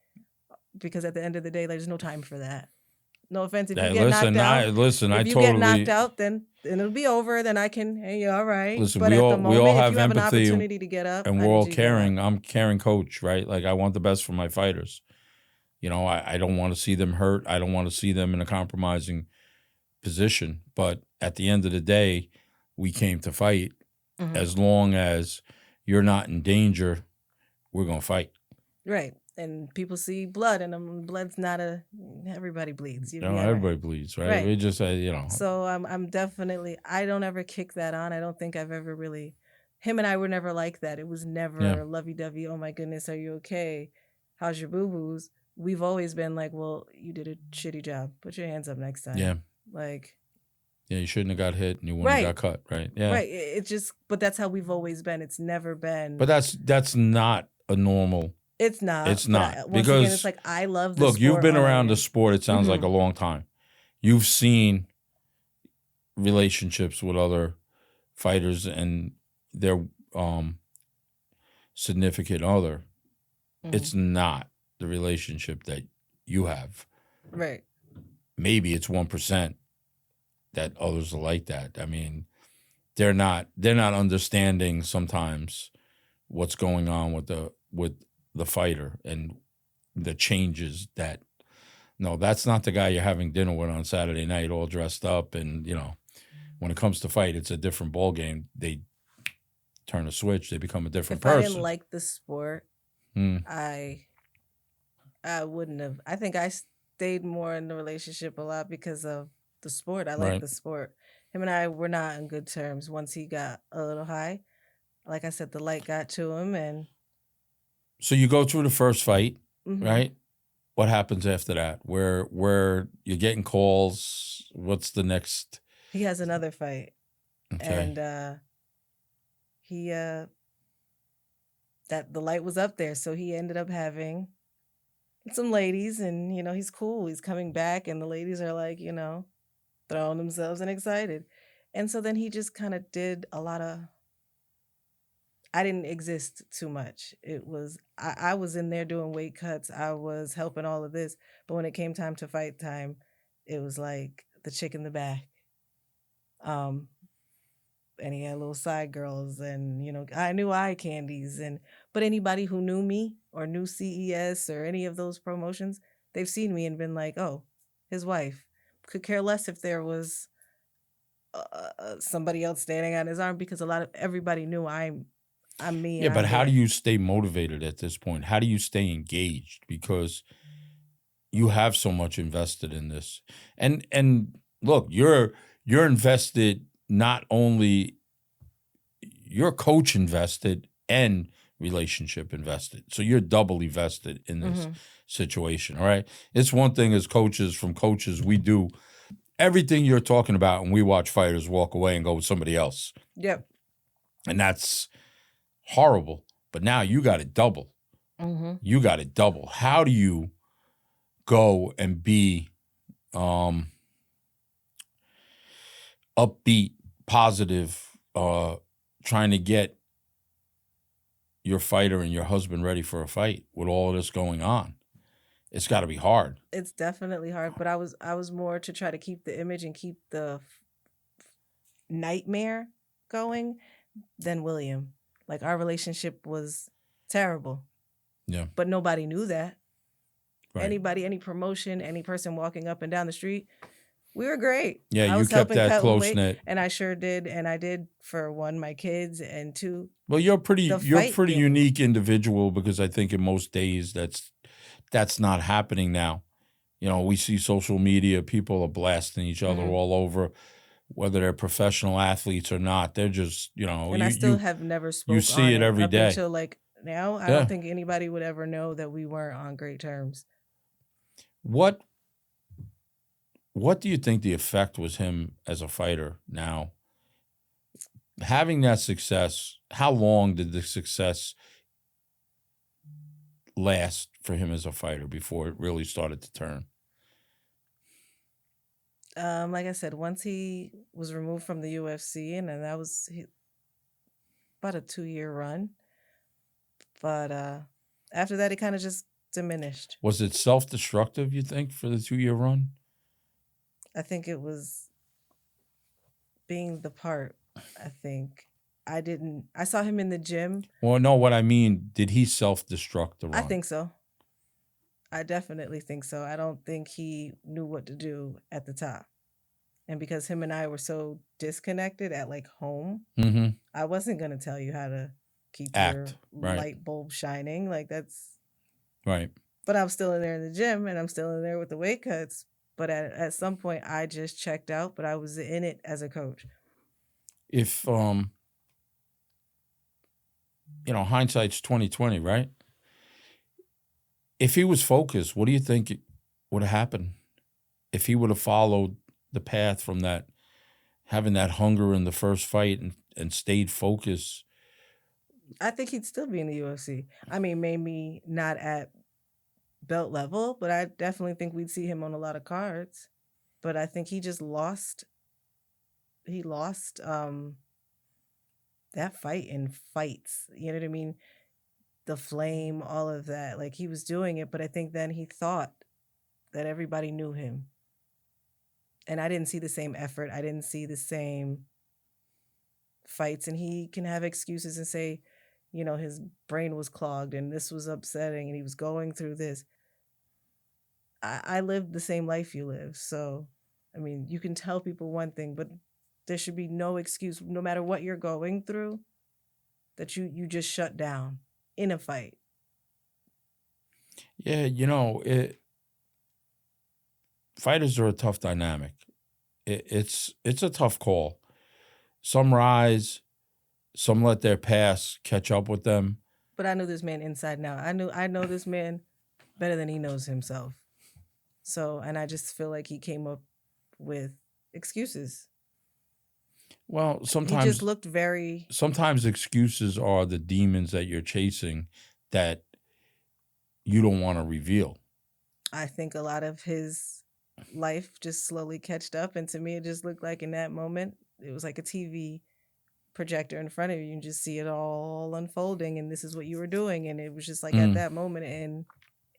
C: because at the end of the day, there's no time for that. No offense. If you get knocked out, if you get knocked out, then it'll be over. Then I can, hey, you're all right.
A: Listen,
C: but
A: we
C: at
A: all
C: the
A: we
C: moment,
A: all
C: if
A: have
C: you have an
A: empathy
C: opportunity to get up,
A: and
C: I
A: we're
C: need
A: all
C: you to get up.
A: caring. I'm caring coach, right? Like I want the best for my fighters. I don't want to see them hurt. I don't want to see them in a compromising position. But at the end of the day, we came to fight. As long as you're not in danger, we're gonna fight.
C: Right. And people see blood, and blood's not everybody bleeds.
A: Everybody bleeds, right?
C: Right.
A: We just
C: So I'm definitely, I don't ever kick that on. I don't think I've ever really, him and I were never like that. It was never lovey-dovey. Oh my goodness, are you okay? How's your boo-boos? We've always been like, well, you did a shitty job. Put your hands up next time.
A: Yeah.
C: Like.
A: Yeah, you shouldn't have got hit and you wouldn't have got cut, right? Yeah.
C: Right. It just, but that's how we've always been. It's never been.
A: But that's not a normal.
C: It's not.
A: It's not.
C: Once
A: because
C: again, it's like I love the
A: look,
C: sport.
A: you've been around the sport, it sounds like a long time. You've seen relationships with other fighters and their significant other. It's not the relationship that you have.
C: Right.
A: Maybe it's 1% that others are like that. I mean, they're not understanding sometimes what's going on with the fighter and the changes that. No, that's not the guy you're having dinner with on Saturday night, all dressed up. And when it comes to fight, it's a different ball game. They turn a switch, they become a different person.
C: If I didn't like the sport, I wouldn't have. I think I stayed more in the relationship a lot because of the sport. I like the sport. Him and I were not on good terms once he got a little high. Like I said, the light got to him, and
A: so you go through the first fight, right? What happens after that? Where you're getting calls? What's the next?
C: He has another fight, and he that the light was up there, so he ended up having some ladies, and he's cool. He's coming back, and the ladies are like, throwing themselves and excited. And so then he just kind of did a lot of, I didn't exist too much. It was, I was in there doing weight cuts. I was helping all of this. But when it came time to fight time, it was like the chick in the back. And he had little side girls and, I knew eye candies. But anybody who knew me or knew CES or any of those promotions, they've seen me and been like, oh, his wife. Could care less if there was somebody else standing on his arm because everybody knew I'm me.
A: Yeah, but how do you stay motivated at this point? How do you stay engaged? Because you have so much invested in this, and look, you're invested. Not only your coach invested and relationship invested, so you're doubly vested in this situation. All right, it's one thing as coaches. From coaches, we do everything you're talking about, and we watch fighters walk away and go with somebody else.
C: Yep,
A: and that's horrible. But now you got it double. You got it double. How do you go and be upbeat, positive, trying to get your fighter and your husband ready for a fight with all of this going on? it's got to be hard.
C: It's definitely hard, but I was more to try to keep the image and keep the nightmare going than William. Like, our relationship was terrible,
A: Yeah.
C: but nobody knew that.
A: Right.
C: Anybody, any promotion, any person walking up and down the street, we were great.
A: Yeah,
C: I
A: you
C: was
A: kept
C: helping
A: that
C: cut
A: close
C: weight,
A: knit.
C: and I sure did. And I did for one, my kids, and two,
A: Well, you're
C: the
A: a
C: fight
A: pretty
C: game.
A: unique individual, because I think in most days that's not happening now. You know, we see social media, people are blasting each other
C: Mhm.
A: all over, whether they're professional athletes or not. They're just, you know,
C: And I still
A: you
C: have never spoke
A: see
C: on
A: it every
C: up
A: day.
C: until like now. I
A: Yeah.
C: don't think anybody would ever know that we weren't on great terms.
A: What do you think the effect was him as a fighter now? Having that success, how long did the success last for him as a fighter before it really started to turn?
C: Like I said, once he was removed from the UFC, and then that was about a 2-year run. But after that, it kind of just diminished.
A: Was it self-destructive, you think, for the 2-year run?
C: I think it was being the part. I think I saw him in the gym.
A: Well, no, what I mean, did he self-destruct the run?
C: I think so. I definitely think so. I don't think he knew what to do at the top. And because him and I were so disconnected at like home,
A: Mm-hmm.
C: I wasn't going to tell you how to keep your
A: Act, right.
C: light bulb shining. Like, that's
A: Right.
C: But I'm still in there in the gym, and I'm still in there with the weight cuts. But at some point, I just checked out, but I was in it as a coach.
A: If you know, hindsight's 20/20, right? If he was focused, what do you think would have happened? If he would have followed the path from that, having that hunger in the first fight and stayed focused?
C: I think he'd still be in the UFC. I mean, maybe not at belt level, but I definitely think we'd see him on a lot of cards. But I think he just lost. He lost that fight in fights. You know what I mean? The flame, all of that. Like, he was doing it, but I think then he thought that everybody knew him. And I didn't see the same effort. I didn't see the same fights. And he can have excuses and say, you know, his brain was clogged and this was upsetting and he was going through this. I lived the same life you live. So, I mean, you can tell people one thing, but there should be no excuse, no matter what you're going through, that you just shut down in a fight.
A: Yeah, you know, fighters are a tough dynamic. It's a tough call. Some rise, some let their past catch up with them.
C: But I knew this man inside and out. I know this man better than he knows himself. So, and I just feel like he came up with excuses.
A: Well,
C: He
A: sometimes
C: just looked very,
A: sometimes excuses are the demons that you're chasing that you don't want to reveal.
C: I think a lot of his life just slowly catched up. And to me, it just looked like in that moment, it was like a TV projector in front of you. You can just see it all unfolding. And this is what you were doing. And it was just like at that moment, and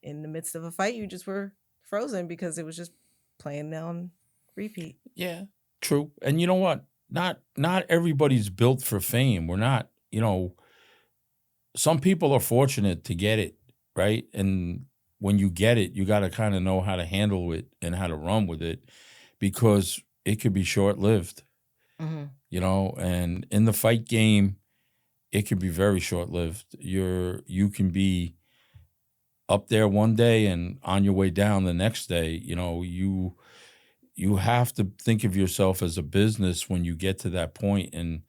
C: in the midst of a fight, you just were frozen because it was just playing on repeat.
A: Yeah, true. And you know what? Not everybody's built for fame. We're not, you know, some people are fortunate to get it, right? And when you get it, you got to kind of know how to handle it and how to run with it, because it could be short-lived, you know, and in the fight game, it can be very short-lived. You can be up there one day and on your way down the next day. You know, you have to think of yourself as a business when you get to that point, and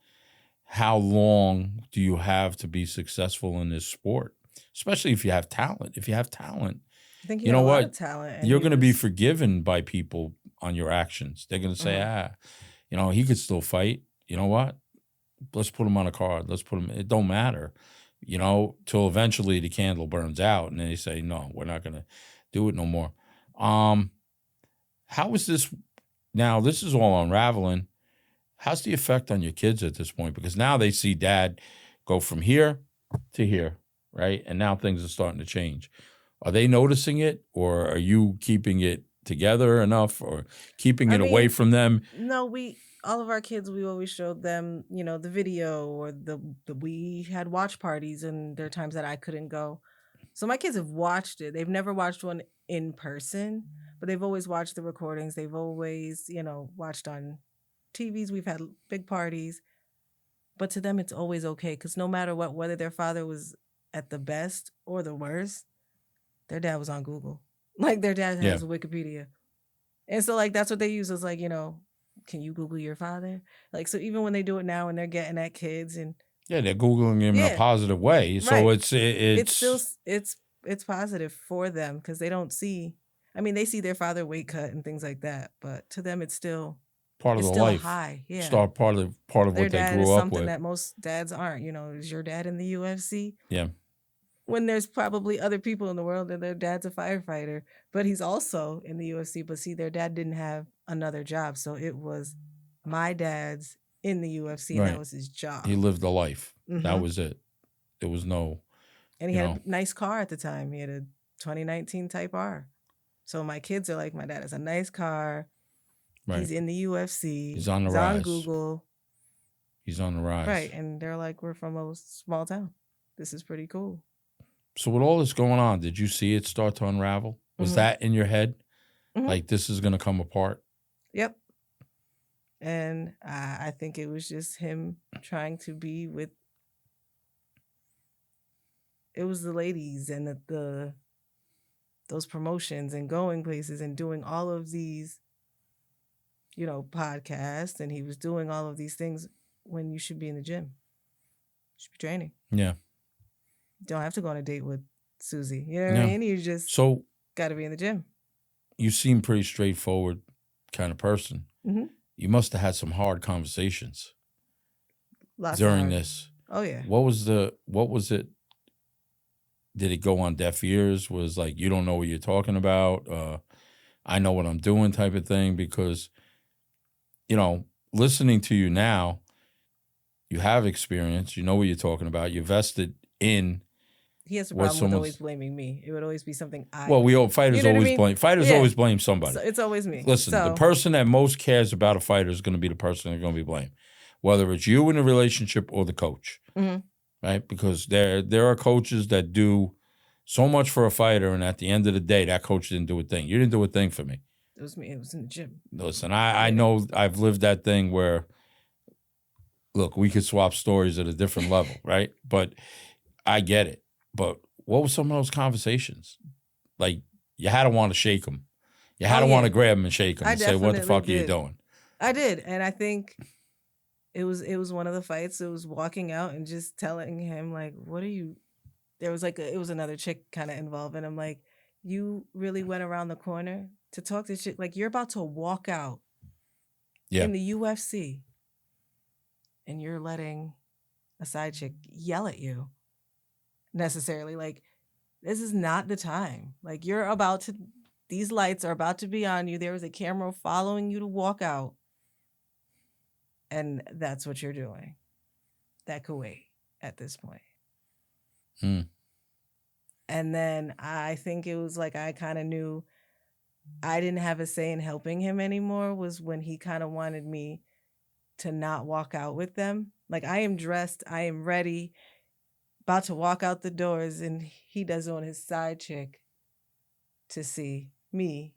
A: how long do you have to be successful in this sport, especially if you have talent. If you have talent,
C: I think he
A: you
C: had
A: know
C: a lot
A: what?
C: of talent. And
A: You're
C: he
A: going to be
C: was-
A: forgiven by people on your actions. They're going to say, you know, he could still fight. You know what? Let's put him on a card. Let's put him. It don't matter, you know, till eventually the candle burns out and they say, no, we're not going to do it no more. How is this? Now, this is all unraveling. How's the effect on your kids at this point? Because now they see dad go from here to here, right? And now things are starting to change. Are they noticing it, or are you keeping it together enough, or keeping it away from them?
C: No, all of our kids, we always showed them, the video, or we had watch parties, and there are times that I couldn't go. So my kids have watched it. They've never watched one in person, but they've always watched the recordings. They've always, watched on TVs. We've had big parties. But to them, it's always okay, because no matter what, whether their father was at the best or the worst, their dad was on Google. Like, their dad has Wikipedia. And so, like, that's what they use. Is like, can you Google your father? Like, so even when they do it now and they're getting at kids, and
A: Yeah, they're Googling him in a positive way. So
C: right.
A: it's
C: still it's positive for them, because they don't see. I mean, they see their father weight cut and things like that, but to them, it's still
A: part of the
C: still
A: life.
C: high. Yeah,
A: Start part of
C: their
A: what they
C: dad
A: grew
C: is
A: up
C: something
A: with.
C: that most dads aren't. Is your dad in the UFC?
A: Yeah.
C: When there's probably other people in the world that their dad's a firefighter, but he's also in the UFC. But see, their dad didn't have another job, so it was my dad's in the UFC, and that was his job.
A: He lived a life.
C: Mhm.
A: That was it. There was no.
C: And he had a nice car at the time. He had a 2019 Type R. So my kids are like, my dad has a nice car.
A: Right.
C: He's in the UFC.
A: He's on the rise.
C: On Google.
A: He's on the rise.
C: Right. And they're like, we're from a small town. This is pretty cool.
A: So with all this going on, did you see it start to unravel? Was that in your head? Like, this is going to come apart?
C: Yep. And I think it was just him trying to be with. It was the ladies and those promotions and going places and doing all of these, podcasts. And he was doing all of these things when you should be in the gym. You should be training.
A: Yeah.
C: You don't have to go on a date with Susie. You know what I mean? You just got to be in the gym.
A: You seem pretty straightforward kind of person.
C: Mm-hmm.
A: You must have had some hard conversations
C: Lots
A: during this.
C: Oh, yeah.
A: What was it? Did it go on deaf ears? Was like, you don't know what you're talking about? I know what I'm doing type of thing? Because, listening to you now, you have experience. You know what you're talking about. You're vested in.
C: He has a problem with always blaming me. It would always be something
A: fighters always blame. Fighters always blame somebody.
C: So it's always me.
A: Listen, the person that most cares about a fighter is going to be the person that's going to be blamed, whether it's you in a relationship or the coach, right? Because there are coaches that do so much for a fighter, and at the end of the day, that coach didn't do a thing. You didn't do a thing for me.
C: It was me. It was in the gym.
A: Listen, I know I've lived that thing where, look, we could swap stories at a different level, right? But I get it. But what were some of those conversations? Like, you had to want to shake them. You had to want to grab them and shake them and say, what the fuck are you doing?
C: I did. And I think it was one of the fights. It was walking out and just telling him, like, what are you... There was like it was another chick kind of involved. And I'm like, you really went around the corner to talk to chick? Like, you're about to walk out in the UFC and you're letting a side chick yell at you. Necessarily, like, this is not the time. Like, these lights are about to be on you. There is a camera following you to walk out, and that's what you're doing. That could wait at this point. And then I think it was like, I kind of knew I didn't have a say in helping him anymore, was when he kind of wanted me to not walk out with them. Like, I am dressed, I am ready, about to walk out the doors, and he doesn't want his side chick to see me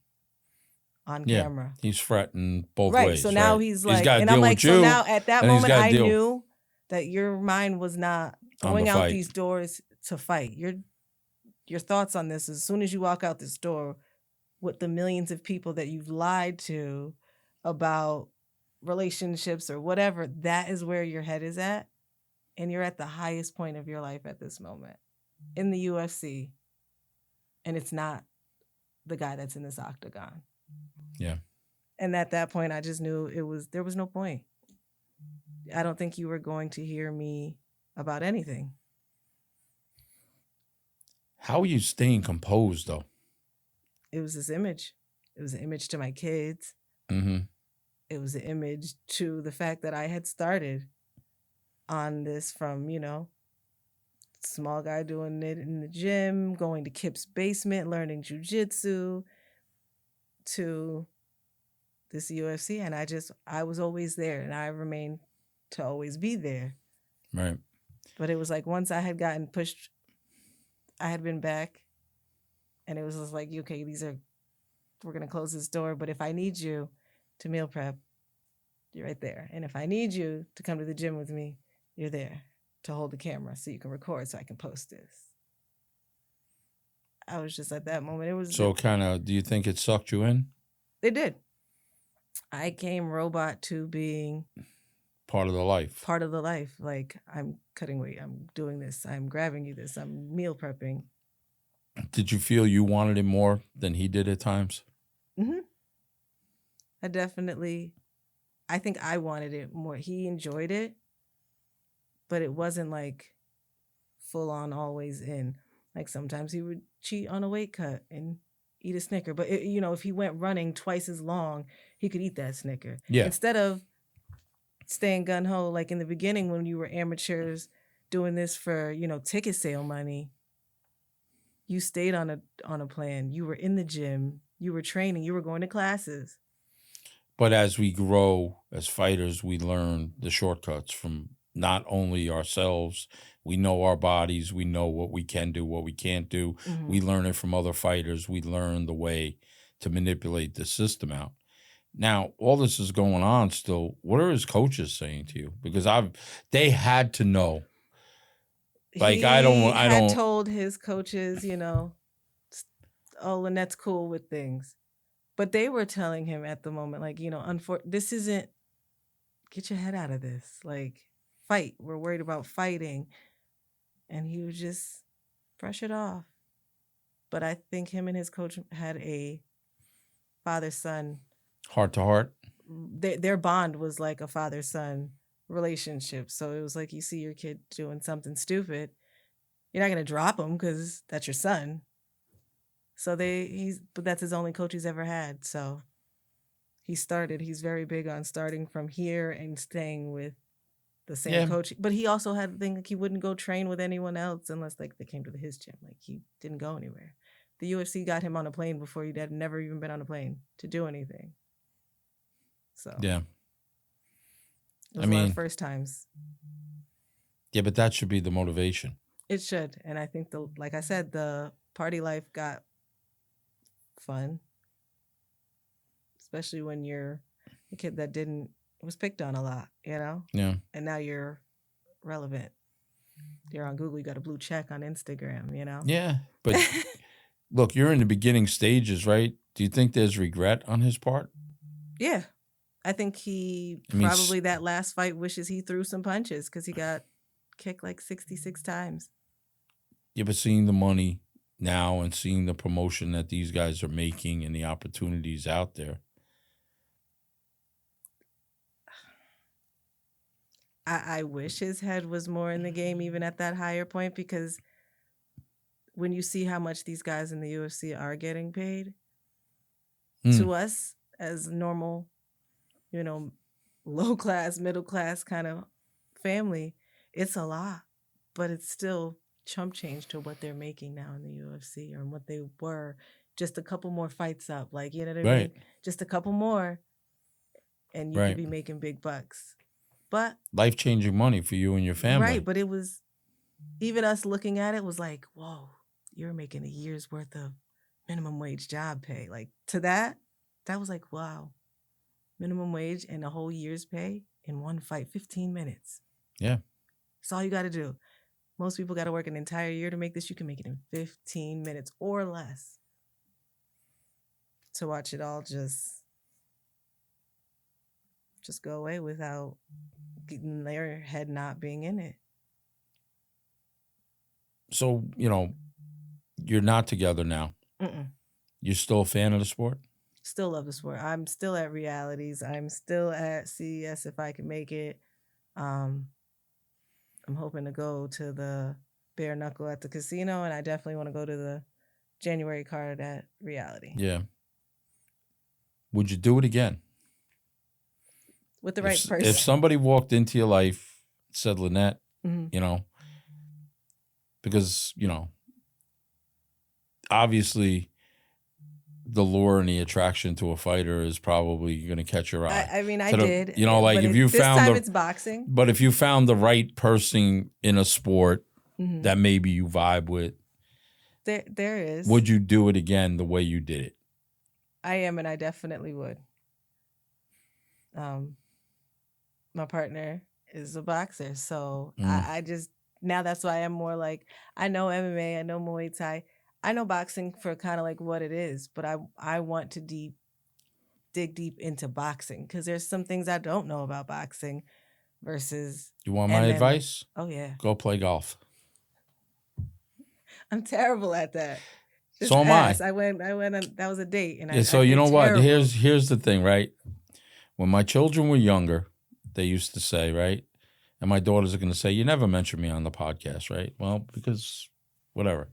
C: on camera.
A: He's fretting both ways.
C: So now he's like,
A: and
C: I'm like, so now at that moment, I knew that your mind was not going out these doors to fight. Your thoughts on this, as soon as you walk out this door with the millions of people that you've lied to about relationships or whatever, that is where your head is at. And you're at the highest point of your life at this moment in the UFC. And it's not the guy that's in this octagon.
A: Yeah.
C: And at that point, I just knew there was no point. I don't think you were going to hear me about anything.
A: How are you staying composed, though?
C: It was this image. It was an image to my kids.
A: Mm-hmm.
C: It was an image to the fact that I had started on this from, small guy doing it in the gym, going to Kip's basement, learning jujitsu, to this UFC. And I was always there, and I remained to always be there.
A: Right.
C: But it was like once I had gotten pushed, I had been back, and it was just like, okay, we're going to close this door. But if I need you to meal prep, you're right there. And if I need you to come to the gym with me, you're there to hold the camera so you can record so I can post this. I was just at that moment. It was
A: So kind of, do you think it sucked you in?
C: It did. I came robot to being
A: Part of the life.
C: part of the life. Like, I'm cutting weight, I'm doing this, I'm grabbing you this, I'm meal prepping.
A: Did you feel you wanted it more than he did at times?
C: Mm-hmm. I think I wanted it more. He enjoyed it, but it wasn't like full on always in. Like sometimes he would cheat on a weight cut and eat a Snicker. But if he went running twice as long, he could eat that Snicker.
A: Yeah.
C: Instead of staying gun ho like in the beginning when you were amateurs doing this for ticket sale money. You stayed on a plan. You were in the gym. You were training. You were going to classes.
A: But as we grow as fighters, we learn the shortcuts from not only ourselves. We know our bodies. We know what we can do, what we can't do.
C: Mhm.
A: We learn it from other fighters. We learn the way to manipulate the system out. Now, all this is going on still. What are his coaches saying to you? Because they had to know. Like,
C: He
A: I
C: had
A: don't.
C: told his coaches, Lynette's cool with things. But they were telling him at the moment, like, this isn't, get your head out of this. Like, fight. We're worried about fighting. And he would just brush it off. But I think him and his coach had a father-son.
A: Heart to heart.
C: Their bond was like a father-son relationship. So it was like, you see your kid doing something stupid, you're not going to drop him because that's your son. So but that's his only coach he's ever had. So he's very big on starting from here and staying with the same coach. But he also had the thing, like, he wouldn't go train with anyone else unless like they came to his gym. Like, he didn't go anywhere. The UFC got him on a plane before he had never even been on a plane to do anything. So
A: yeah,
C: it was a lot of first times.
A: Yeah, but that should be the motivation.
C: It should. And I think like I said, the party life got fun, especially when you're a kid that was picked on a lot,
A: Yeah.
C: And now you're relevant. You're on Google, you got a blue check on Instagram,
A: Yeah, but look, you're in the beginning stages, right? Do you think there's regret on his part?
C: Yeah. I think probably that last fight wishes he threw some punches because he got kicked like 66 times.
A: Yeah, but seeing the money now and seeing the promotion that these guys are making and the opportunities out there.
C: I wish his head was more in the game even at that higher point, because when you see how much these guys in the UFC are getting paid, to us as normal, low class, middle class kind of family, it's a lot, but it's still chump change to what they're making now in the UFC or what they were just a couple more fights up. Like, you know what I mean? Just a couple more and you could be making big bucks. But
A: life-changing money for you and your family.
C: Right, but it was, even us looking at it was like, whoa, you're making a year's worth of minimum wage job pay. Like, to that was like, wow, minimum wage and a whole year's pay in one fight, 15 minutes.
A: Yeah.
C: That's all you got to do. Most people got to work an entire year to make this. You can make it in 15 minutes or less. To watch it all just go away without getting their head not being in it.
A: So, you're not together now.
C: Mm-mm.
A: You're still a fan of the sport?
C: Still love the sport. I'm still at Realities. I'm still at CES if I can make it. I'm hoping to go to the bare knuckle at the casino, and I definitely want to go to the January card at Reality.
A: Yeah. Would you do it again?
C: With the right person.
A: If somebody walked into your life, said, Lynette,
C: mm-hmm.
A: because, obviously the lure and the attraction to a fighter is probably going to catch your eye.
C: I mean, I
A: To the-
C: did.
A: like
C: but
A: if you
C: this
A: found
C: time
A: the,
C: it's boxing.
A: but if you found the right person in a sport
C: Mhm.
A: that maybe you vibe with,
C: There is.
A: would you do it again the way you did it?
C: I am, and I definitely would. My partner is a boxer, so I just now that's why I'm more like I know MMA, I know Muay Thai, I know boxing for kind of like what it is, but I want to dig deep into boxing because there's some things I don't know about boxing versus.
A: You want my
C: MMA.
A: advice?
C: Oh yeah,
A: Go play golf.
C: I'm terrible at that. Just
A: So am I.
C: ask. I went. That was a date, and
A: Yeah,
C: I
A: so you
C: did
A: know what?
C: terrible.
A: Here's the thing, right? When my children were younger, they used to say, right? And my daughters are going to say, you never mentioned me on the podcast, right? Well, because whatever.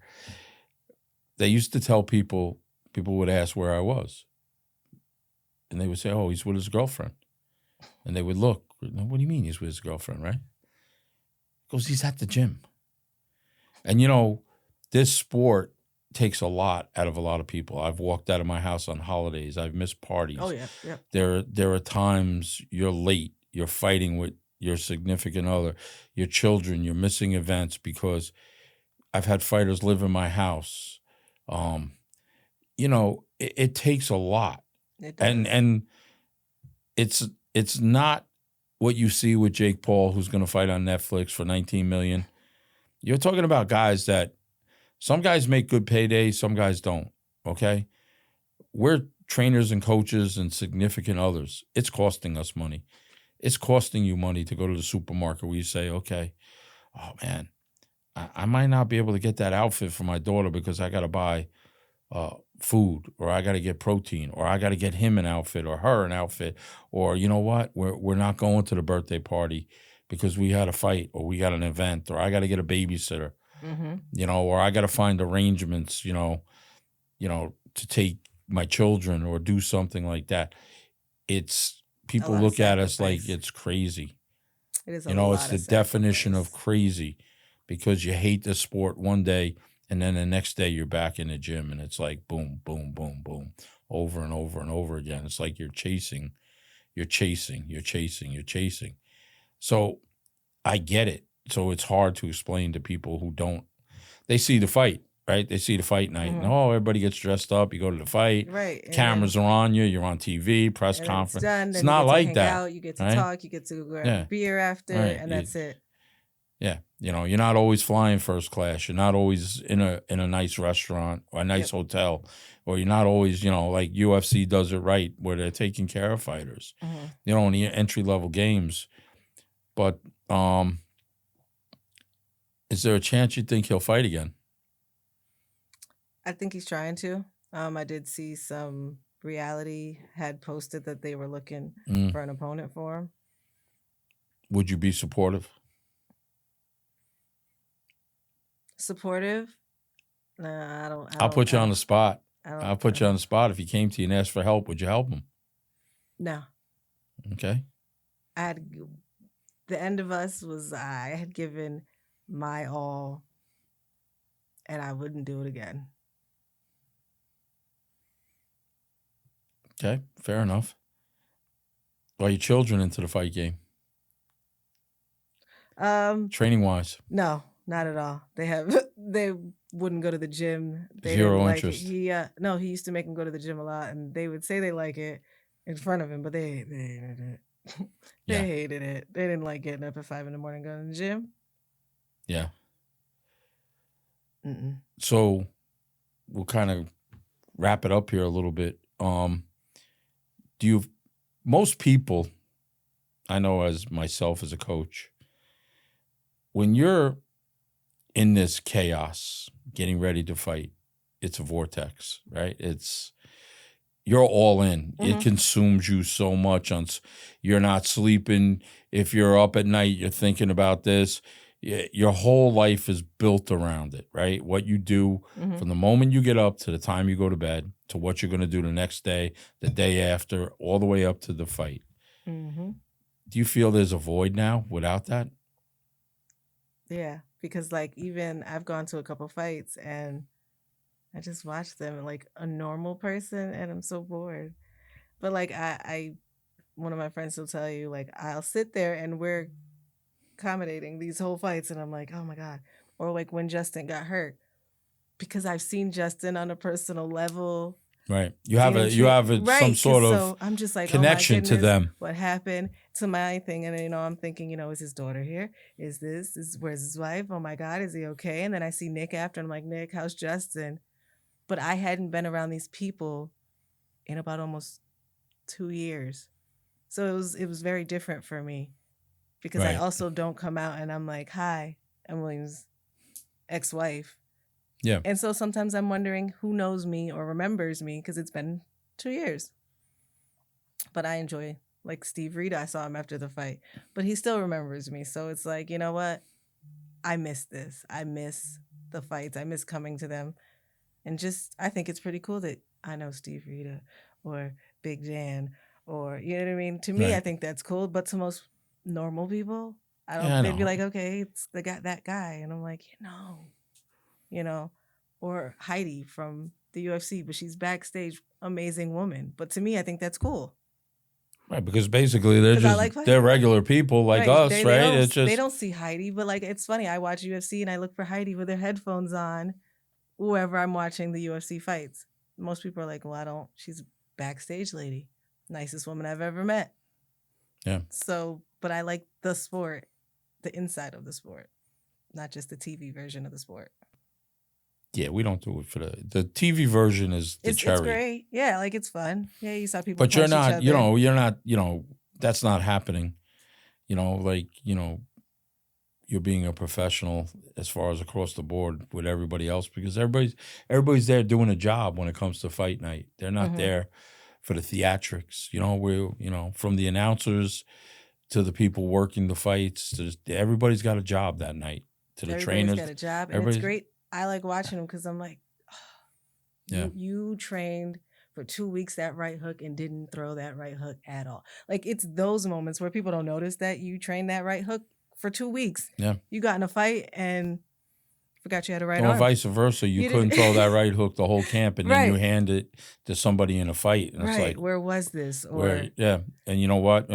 A: They used to tell people would ask where I was. And they would say, oh, he's with his girlfriend. And they would look, what do you mean he's with his girlfriend, right? He goes, he's at the gym. And, this sport takes a lot out of a lot of people. I've walked out of my house on holidays. I've missed parties.
C: Oh yeah.
A: There are times you're late. You're fighting with your significant other, your children. You're missing events because I've had fighters live in my house. It takes a lot.
C: It does.
A: And it's not what you see with Jake Paul, who's going to fight on Netflix for $19 million. You're talking about guys that some guys make good paydays, some guys don't. Okay, we're trainers and coaches and significant others. It's costing us money. It's costing you money to go to the supermarket where you say, okay, oh man, I might not be able to get that outfit for my daughter because I got to buy food, or I got to get protein, or I got to get him an outfit or her an outfit, or you know what, we're not going to the birthday party because we had a fight or we got an event, or I got to get a babysitter, or I got to find arrangements, to take my children or do something like that. It's people
C: lot of
A: look at us like
C: sacrifice.
A: it's crazy.
C: It is.
A: It's the definition of crazy because you hate the sport one day and then the next day you're back in the gym and it's like boom, boom, boom, boom, over and over and over again. It's like you're chasing. So I get it. So it's hard to explain to people who don't. They see the fight, right? They see the fight night. And, everybody gets dressed up. You go to the fight.
C: Right.
A: Cameras are on you. You're on TV, press
C: and
A: conference.
C: It's done.
A: It's
C: Then
A: not
C: you get to
A: like
C: hang
A: that.
C: Out, you get to
A: right?
C: talk. You get to grab
A: Yeah.
C: a beer after,
A: Right.
C: and that's it.
A: Yeah. You're not always flying first class. You're not always in a nice restaurant or a nice hotel. Or you're not always, like UFC does it right where they're taking care of fighters. In the entry-level games. But is there a chance you think he'll fight again?
C: I think he's trying to. I did see some Reality had posted that they were looking for an opponent for him.
A: Would you be supportive?
C: Supportive? Nah, I don't.
A: I'll put you on the spot.
C: I'll
A: Put you on the spot. If he came to you and asked for help, would you help him?
C: No.
A: Okay.
C: The end of us was I had given my all, and I wouldn't do it again.
A: Okay, fair enough. Are your children into the fight game? Training wise?
C: No, not at all. They wouldn't go to the gym. They
A: Zero
C: didn't
A: interest.
C: Like it. He used to make them go to the gym a lot, and they would say they like it in front of him, but they hated it. They hated it. They didn't like getting up at 5 a.m. going to the gym.
A: Yeah.
C: Mm-mm.
A: So we'll kind of wrap it up here a little bit. Most people, I know as myself as a coach, when you're in this chaos, getting ready to fight, it's a vortex, right? You're all in. It consumes you so much. You're not sleeping. If you're up at night, you're thinking about this. Your whole life is built around it, right? What you do from the moment you get up to the time you go to bed, to what you're going to do the next day, the day after, all the way up to the fight.
C: Mm-hmm.
A: Do you feel there's a void now without that?
C: Yeah. because like even I've gone to a couple fights and I just watch them like a normal person and I'm so bored. But like I one of my friends will tell you like I'll sit there and we're accommodating these whole fights and I'm like, oh my God. Or like when Justin got hurt. Because I've seen Justin on a personal level.
A: Right. You have some
C: right,
A: sort of
C: so I'm just like, oh my
A: connection to
C: goodness,
A: them.
C: what happened to my thing? And you know, I'm thinking, you know, is his daughter here? Where's his wife? Oh my God, is he okay? And then I see Nick after, and I'm like, Nick, how's Justin? But I hadn't been around these people in about almost 2 years. So it was very different for me. Because I
A: Right.
C: also don't come out and I'm like, hi, I'm Williams' ex-wife.
A: Yeah.
C: And so sometimes I'm wondering who knows me or remembers me because it's been 2 years. But I enjoy, like Steve Reed, I saw him after the fight, but he still remembers me. So it's like, you know what? I miss this. I miss the fights. I miss coming to them. And just, I think it's pretty cool that I know Steve Rita or Big Dan or, you know what I mean? To me,
A: Right.
C: I think that's cool. But to most normal people,
A: Yeah, I
C: they'd be
A: know.
C: like, okay, it's that guy. And I'm like, no, you know, or Heidi from the UFC, but she's backstage, amazing woman. But to me, I think that's cool.
A: Right, because basically they're
C: 'Cause I
A: just
C: like fighting.
A: they're regular people like us,
C: They
A: right?
C: don't,
A: It's just
C: they don't see Heidi, but like it's funny. I watch UFC and I look for Heidi with her headphones on, whoever I'm watching the UFC fights. Most people are like, well, I don't. She's a backstage lady, nicest woman I've ever met.
A: Yeah.
C: So, but I like the sport, the inside of the sport, not just the TV version of the sport.
A: Yeah, we don't do it for the TV version is the cherry.
C: It's great. Yeah, like it's fun. Yeah, you saw people
A: But you're
C: punch each
A: not,
C: other.
A: you're not, that's not happening. Like, you're being a professional as far as across the board with everybody else because everybody's there doing a job when it comes to fight night. They're not
C: Mhm.
A: there for the theatrics. From the announcers to the people working the fights, everybody's got a job that night. To the
C: Everybody's
A: trainers,
C: got a job, and it's great. I like watching them because I'm like,
A: Yeah.
C: you trained for 2 weeks that right hook and didn't throw that right hook at all. Like it's those moments where people don't notice that you trained that right hook for 2 weeks.
A: Yeah.
C: You got in a fight and forgot you had a right
A: or
C: arm.
A: vice versa. You
C: You
A: couldn't
C: didn't-
A: throw that right hook the whole camp, and then you
C: Right.
A: hand it to somebody in a fight, and it's
C: Right.
A: like,
C: Where was this?
A: where, yeah, and you know what,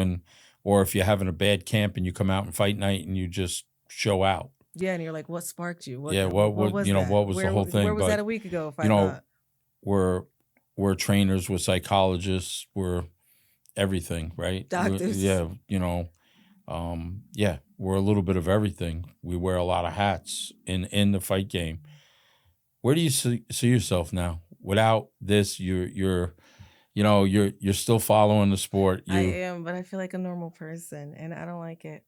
A: or if you're having a bad camp and you come out and fight night and you just show out.
C: Yeah, and you're like, what sparked you?
A: Yeah,
C: what
A: what
C: was
A: you know,
C: that?
A: what was the whole thing?
C: Where was
A: But
C: that a week ago? If I
A: you know,
C: thought
A: we're trainers, we're psychologists, we're everything, right?
C: Doctors.
A: Yeah, yeah, we're a little bit of everything. We wear a lot of hats in the fight game. Where do you see yourself now? Without this, you're still following the sport.
C: I am, but I feel like a normal person, and I don't like it.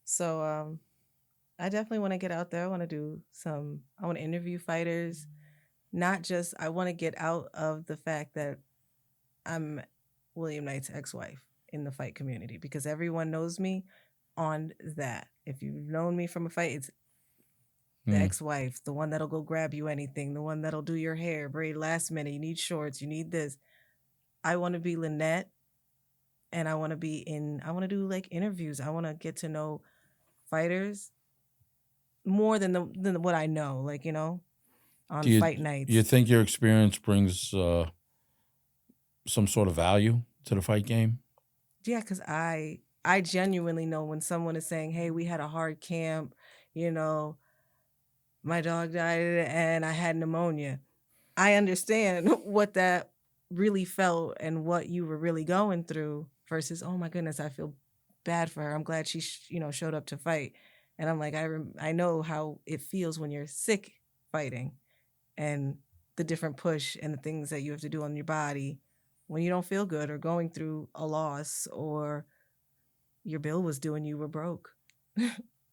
C: So I definitely want to get out there. I want to interview fighters. Not just, I want to get out of the fact that I'm William Knight's ex-wife in the fight community because everyone knows me on that. If you've known me from a fight, it's the ex-wife, the one that'll go grab you anything, the one that'll do your hair, braid last minute, you need shorts, you need this. I want to be Lynette, and I want to do like interviews. I want to get to know fighters more than what I know, like, on fight nights.
A: Do you think your experience brings some sort of value to the fight game?
C: Yeah, because I genuinely know when someone is saying, hey, we had a hard camp, my dog died and I had pneumonia. I understand what that really felt and what you were really going through versus, oh my goodness, I feel bad for her. I'm glad she showed up to fight. And I'm like, I know how it feels when you're sick fighting and the different push and the things that you have to do on your body when you don't feel good or going through a loss or your bill was due and you were broke.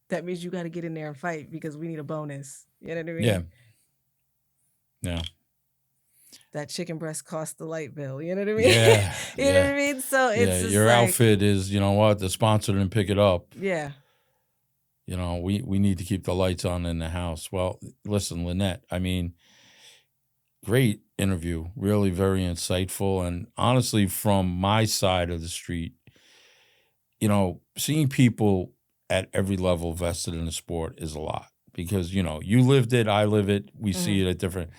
C: That means you got to get in there and fight because we need a bonus. You know what I mean?
A: Yeah. Yeah.
C: That chicken breast cost the light bill. You know what I mean?
A: Yeah.
C: You know what I mean? So it's just
A: your
C: like,
A: outfit is, the sponsor didn't pick it up.
C: Yeah.
A: We need to keep the lights on in the house. Well, listen, Lynette, I mean, great interview, really very insightful. And honestly, from my side of the street, seeing people at every level vested in the sport is a lot. because, you lived it, I live it, we see
C: Mhm.
A: it at different,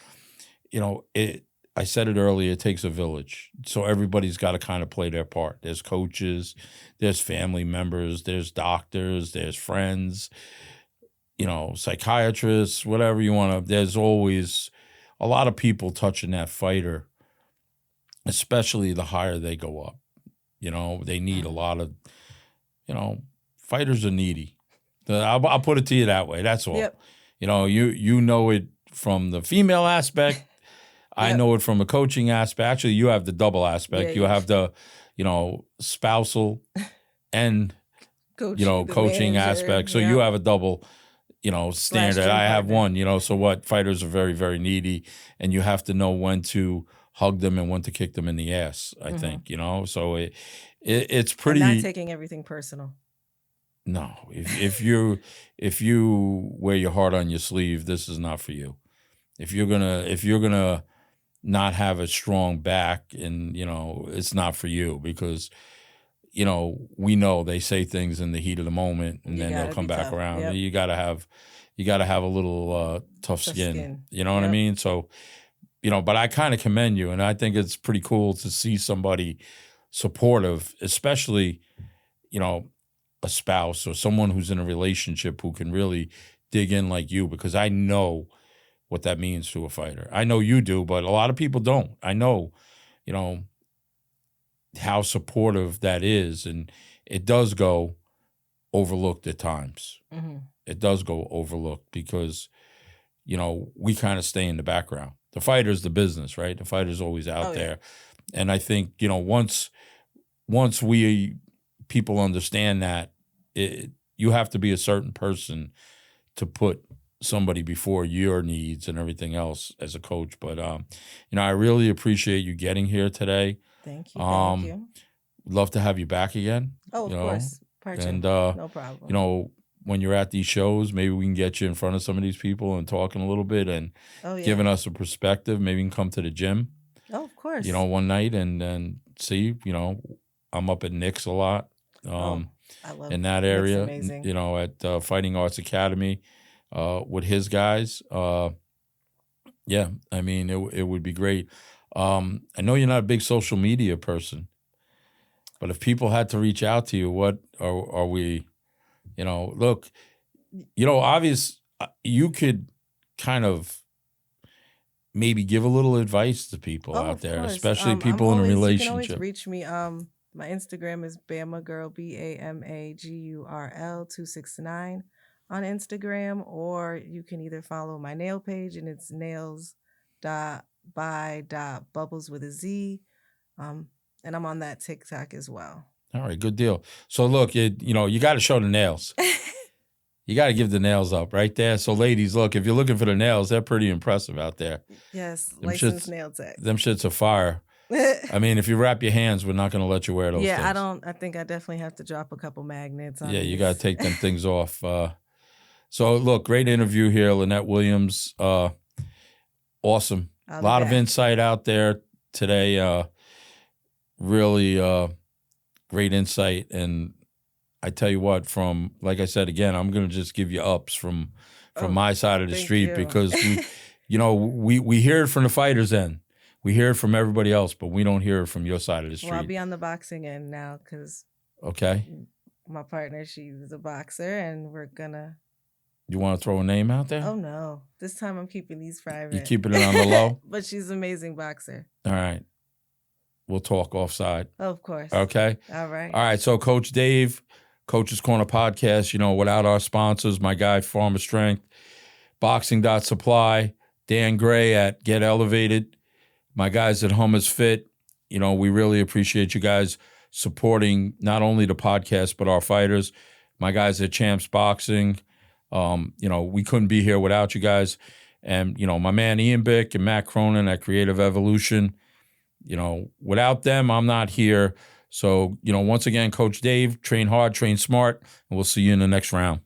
A: I said it earlier, it takes a village. So everybody's got to kind of play their part. There's coaches, there's family members, there's doctors, there's friends, psychiatrists, whatever you want to. There's always a lot of people touching that fighter, especially the higher they go up. They need a
C: Mhm.
A: lot of, fighters are needy. I'll put it to you that way. That's all.
C: Yep.
A: You know it from the female aspect. I
C: Yep.
A: know it from a coaching aspect. Actually, you have the double aspect.
C: Yeah,
A: You
C: yeah.
A: have the, spousal and,
C: Coaching, the
A: coaching
C: manager.
A: aspect. So you
C: Yep.
A: have a double, standard.
C: gym
A: I have
C: partner.
A: one, so what? Fighters are very, very needy, and you have to know when to hug them and when to kick them in the ass, I
C: Mhm.
A: think, so it's
C: And not
A: pretty.
C: taking everything personal.
A: No, if you wear your heart on your sleeve, this is not for you. If you're gonna not have a strong back, and it's not for you, because we know they say things in the heat of the moment, and
C: You
A: then they'll
C: gotta
A: come
C: be
A: back
C: tough.
A: around.
C: Yep.
A: You gotta have a little tough
C: Tough
A: skin.
C: skin.
A: You know what I
C: Yep.
A: mean? So, but I kind of commend you, and I think it's pretty cool to see somebody supportive, especially, a spouse or someone who's in a relationship who can really dig in like you, because I know what that means to a fighter. I know you do, but a lot of people don't. I know, how supportive that is, and it does go overlooked at times.
C: Mhm.
A: It does go overlooked because, we kind of stay in the background. The fighter's the business, right? The fighter's always out
C: Oh, yeah.
A: there. And I think, once people understand that, you have to be a certain person to put somebody before your needs and everything else as a coach. But, I really appreciate you getting here today.
C: Thank you.
A: Um,
C: Thank you.
A: Love to have you back again.
C: Oh, of course. Part
A: And,
C: two. No problem.
A: when you're at these shows, maybe we can get you in front of some of these people and talking a little bit and
C: Oh, yeah.
A: giving us a perspective. Maybe you can come to the gym,
C: Oh, of course.
A: one night and see, I'm up at Nick's a lot.
C: I love
A: In that
C: Nick's
A: area,
C: amazing.
A: at Fighting Arts Academy, with his guys. Yeah, I mean, it would be great. I know you're not a big social media person, but if people had to reach out to you, what are we, look, obvious, you could kind of maybe give a little advice to people
C: Oh,
A: out
C: of
A: there,
C: course.
A: especially
C: I'm
A: people in a
C: always, you can always
A: relationship.
C: reach me. My Instagram is BamaGirl, BAMAGURL 269 on Instagram, or you can either follow my nail page, and it's nails.by.bubbles with a Z. And I'm on that TikTok as well.
A: All right, good deal. So look, you got to show the nails. You got to give the nails up right there. So ladies, look, if you're looking for the nails, they're pretty impressive out there.
C: Yes,
A: Them
C: licensed
A: shits-
C: nail tech.
A: Them shits are fire. I mean, if you wrap your hands, we're not going to let you wear those
C: Yeah,
A: things.
C: I think I definitely have to drop a couple magnets on
A: Yeah, you
C: these.
A: got to take them things off. So look, great interview here, Lynette Williams. Awesome.
C: I'll
A: A
C: be
A: lot of
C: back.
A: insight out there today. Really great insight. And I tell you what, like I said, again, I'm going to just give you ups from
C: Oh,
A: my side of the
C: thank
A: street,
C: you.
A: because we hear it from the fighters' end. We hear it from everybody else, but we don't hear it from your side of the
C: Well, I'll
A: street.
C: be on the boxing end now because
A: Okay?
C: my partner, she's a boxer, and we're gonna.
A: You want to throw a name out there?
C: Oh no, this time I'm keeping these private.
A: You keeping it on the low?
C: But she's an amazing boxer.
A: All right. We'll talk offside.
C: Of course.
A: Okay?
C: All right.
A: All right. So Coach Dave, Coach's Corner Podcast, without our sponsors, my guy, Farmer Strength, Boxing.Supply, Dan Gray at Get Elevated, my guys at Hummers Fit. We really appreciate you guys supporting not only the podcast, but our fighters. My guys at Champs Boxing. We couldn't be here without you guys. And, my man Ian Bick and Matt Cronin at Creative Evolution. Without them, I'm not here. So, once again, Coach Dave, train hard, train smart, and we'll see you in the next round.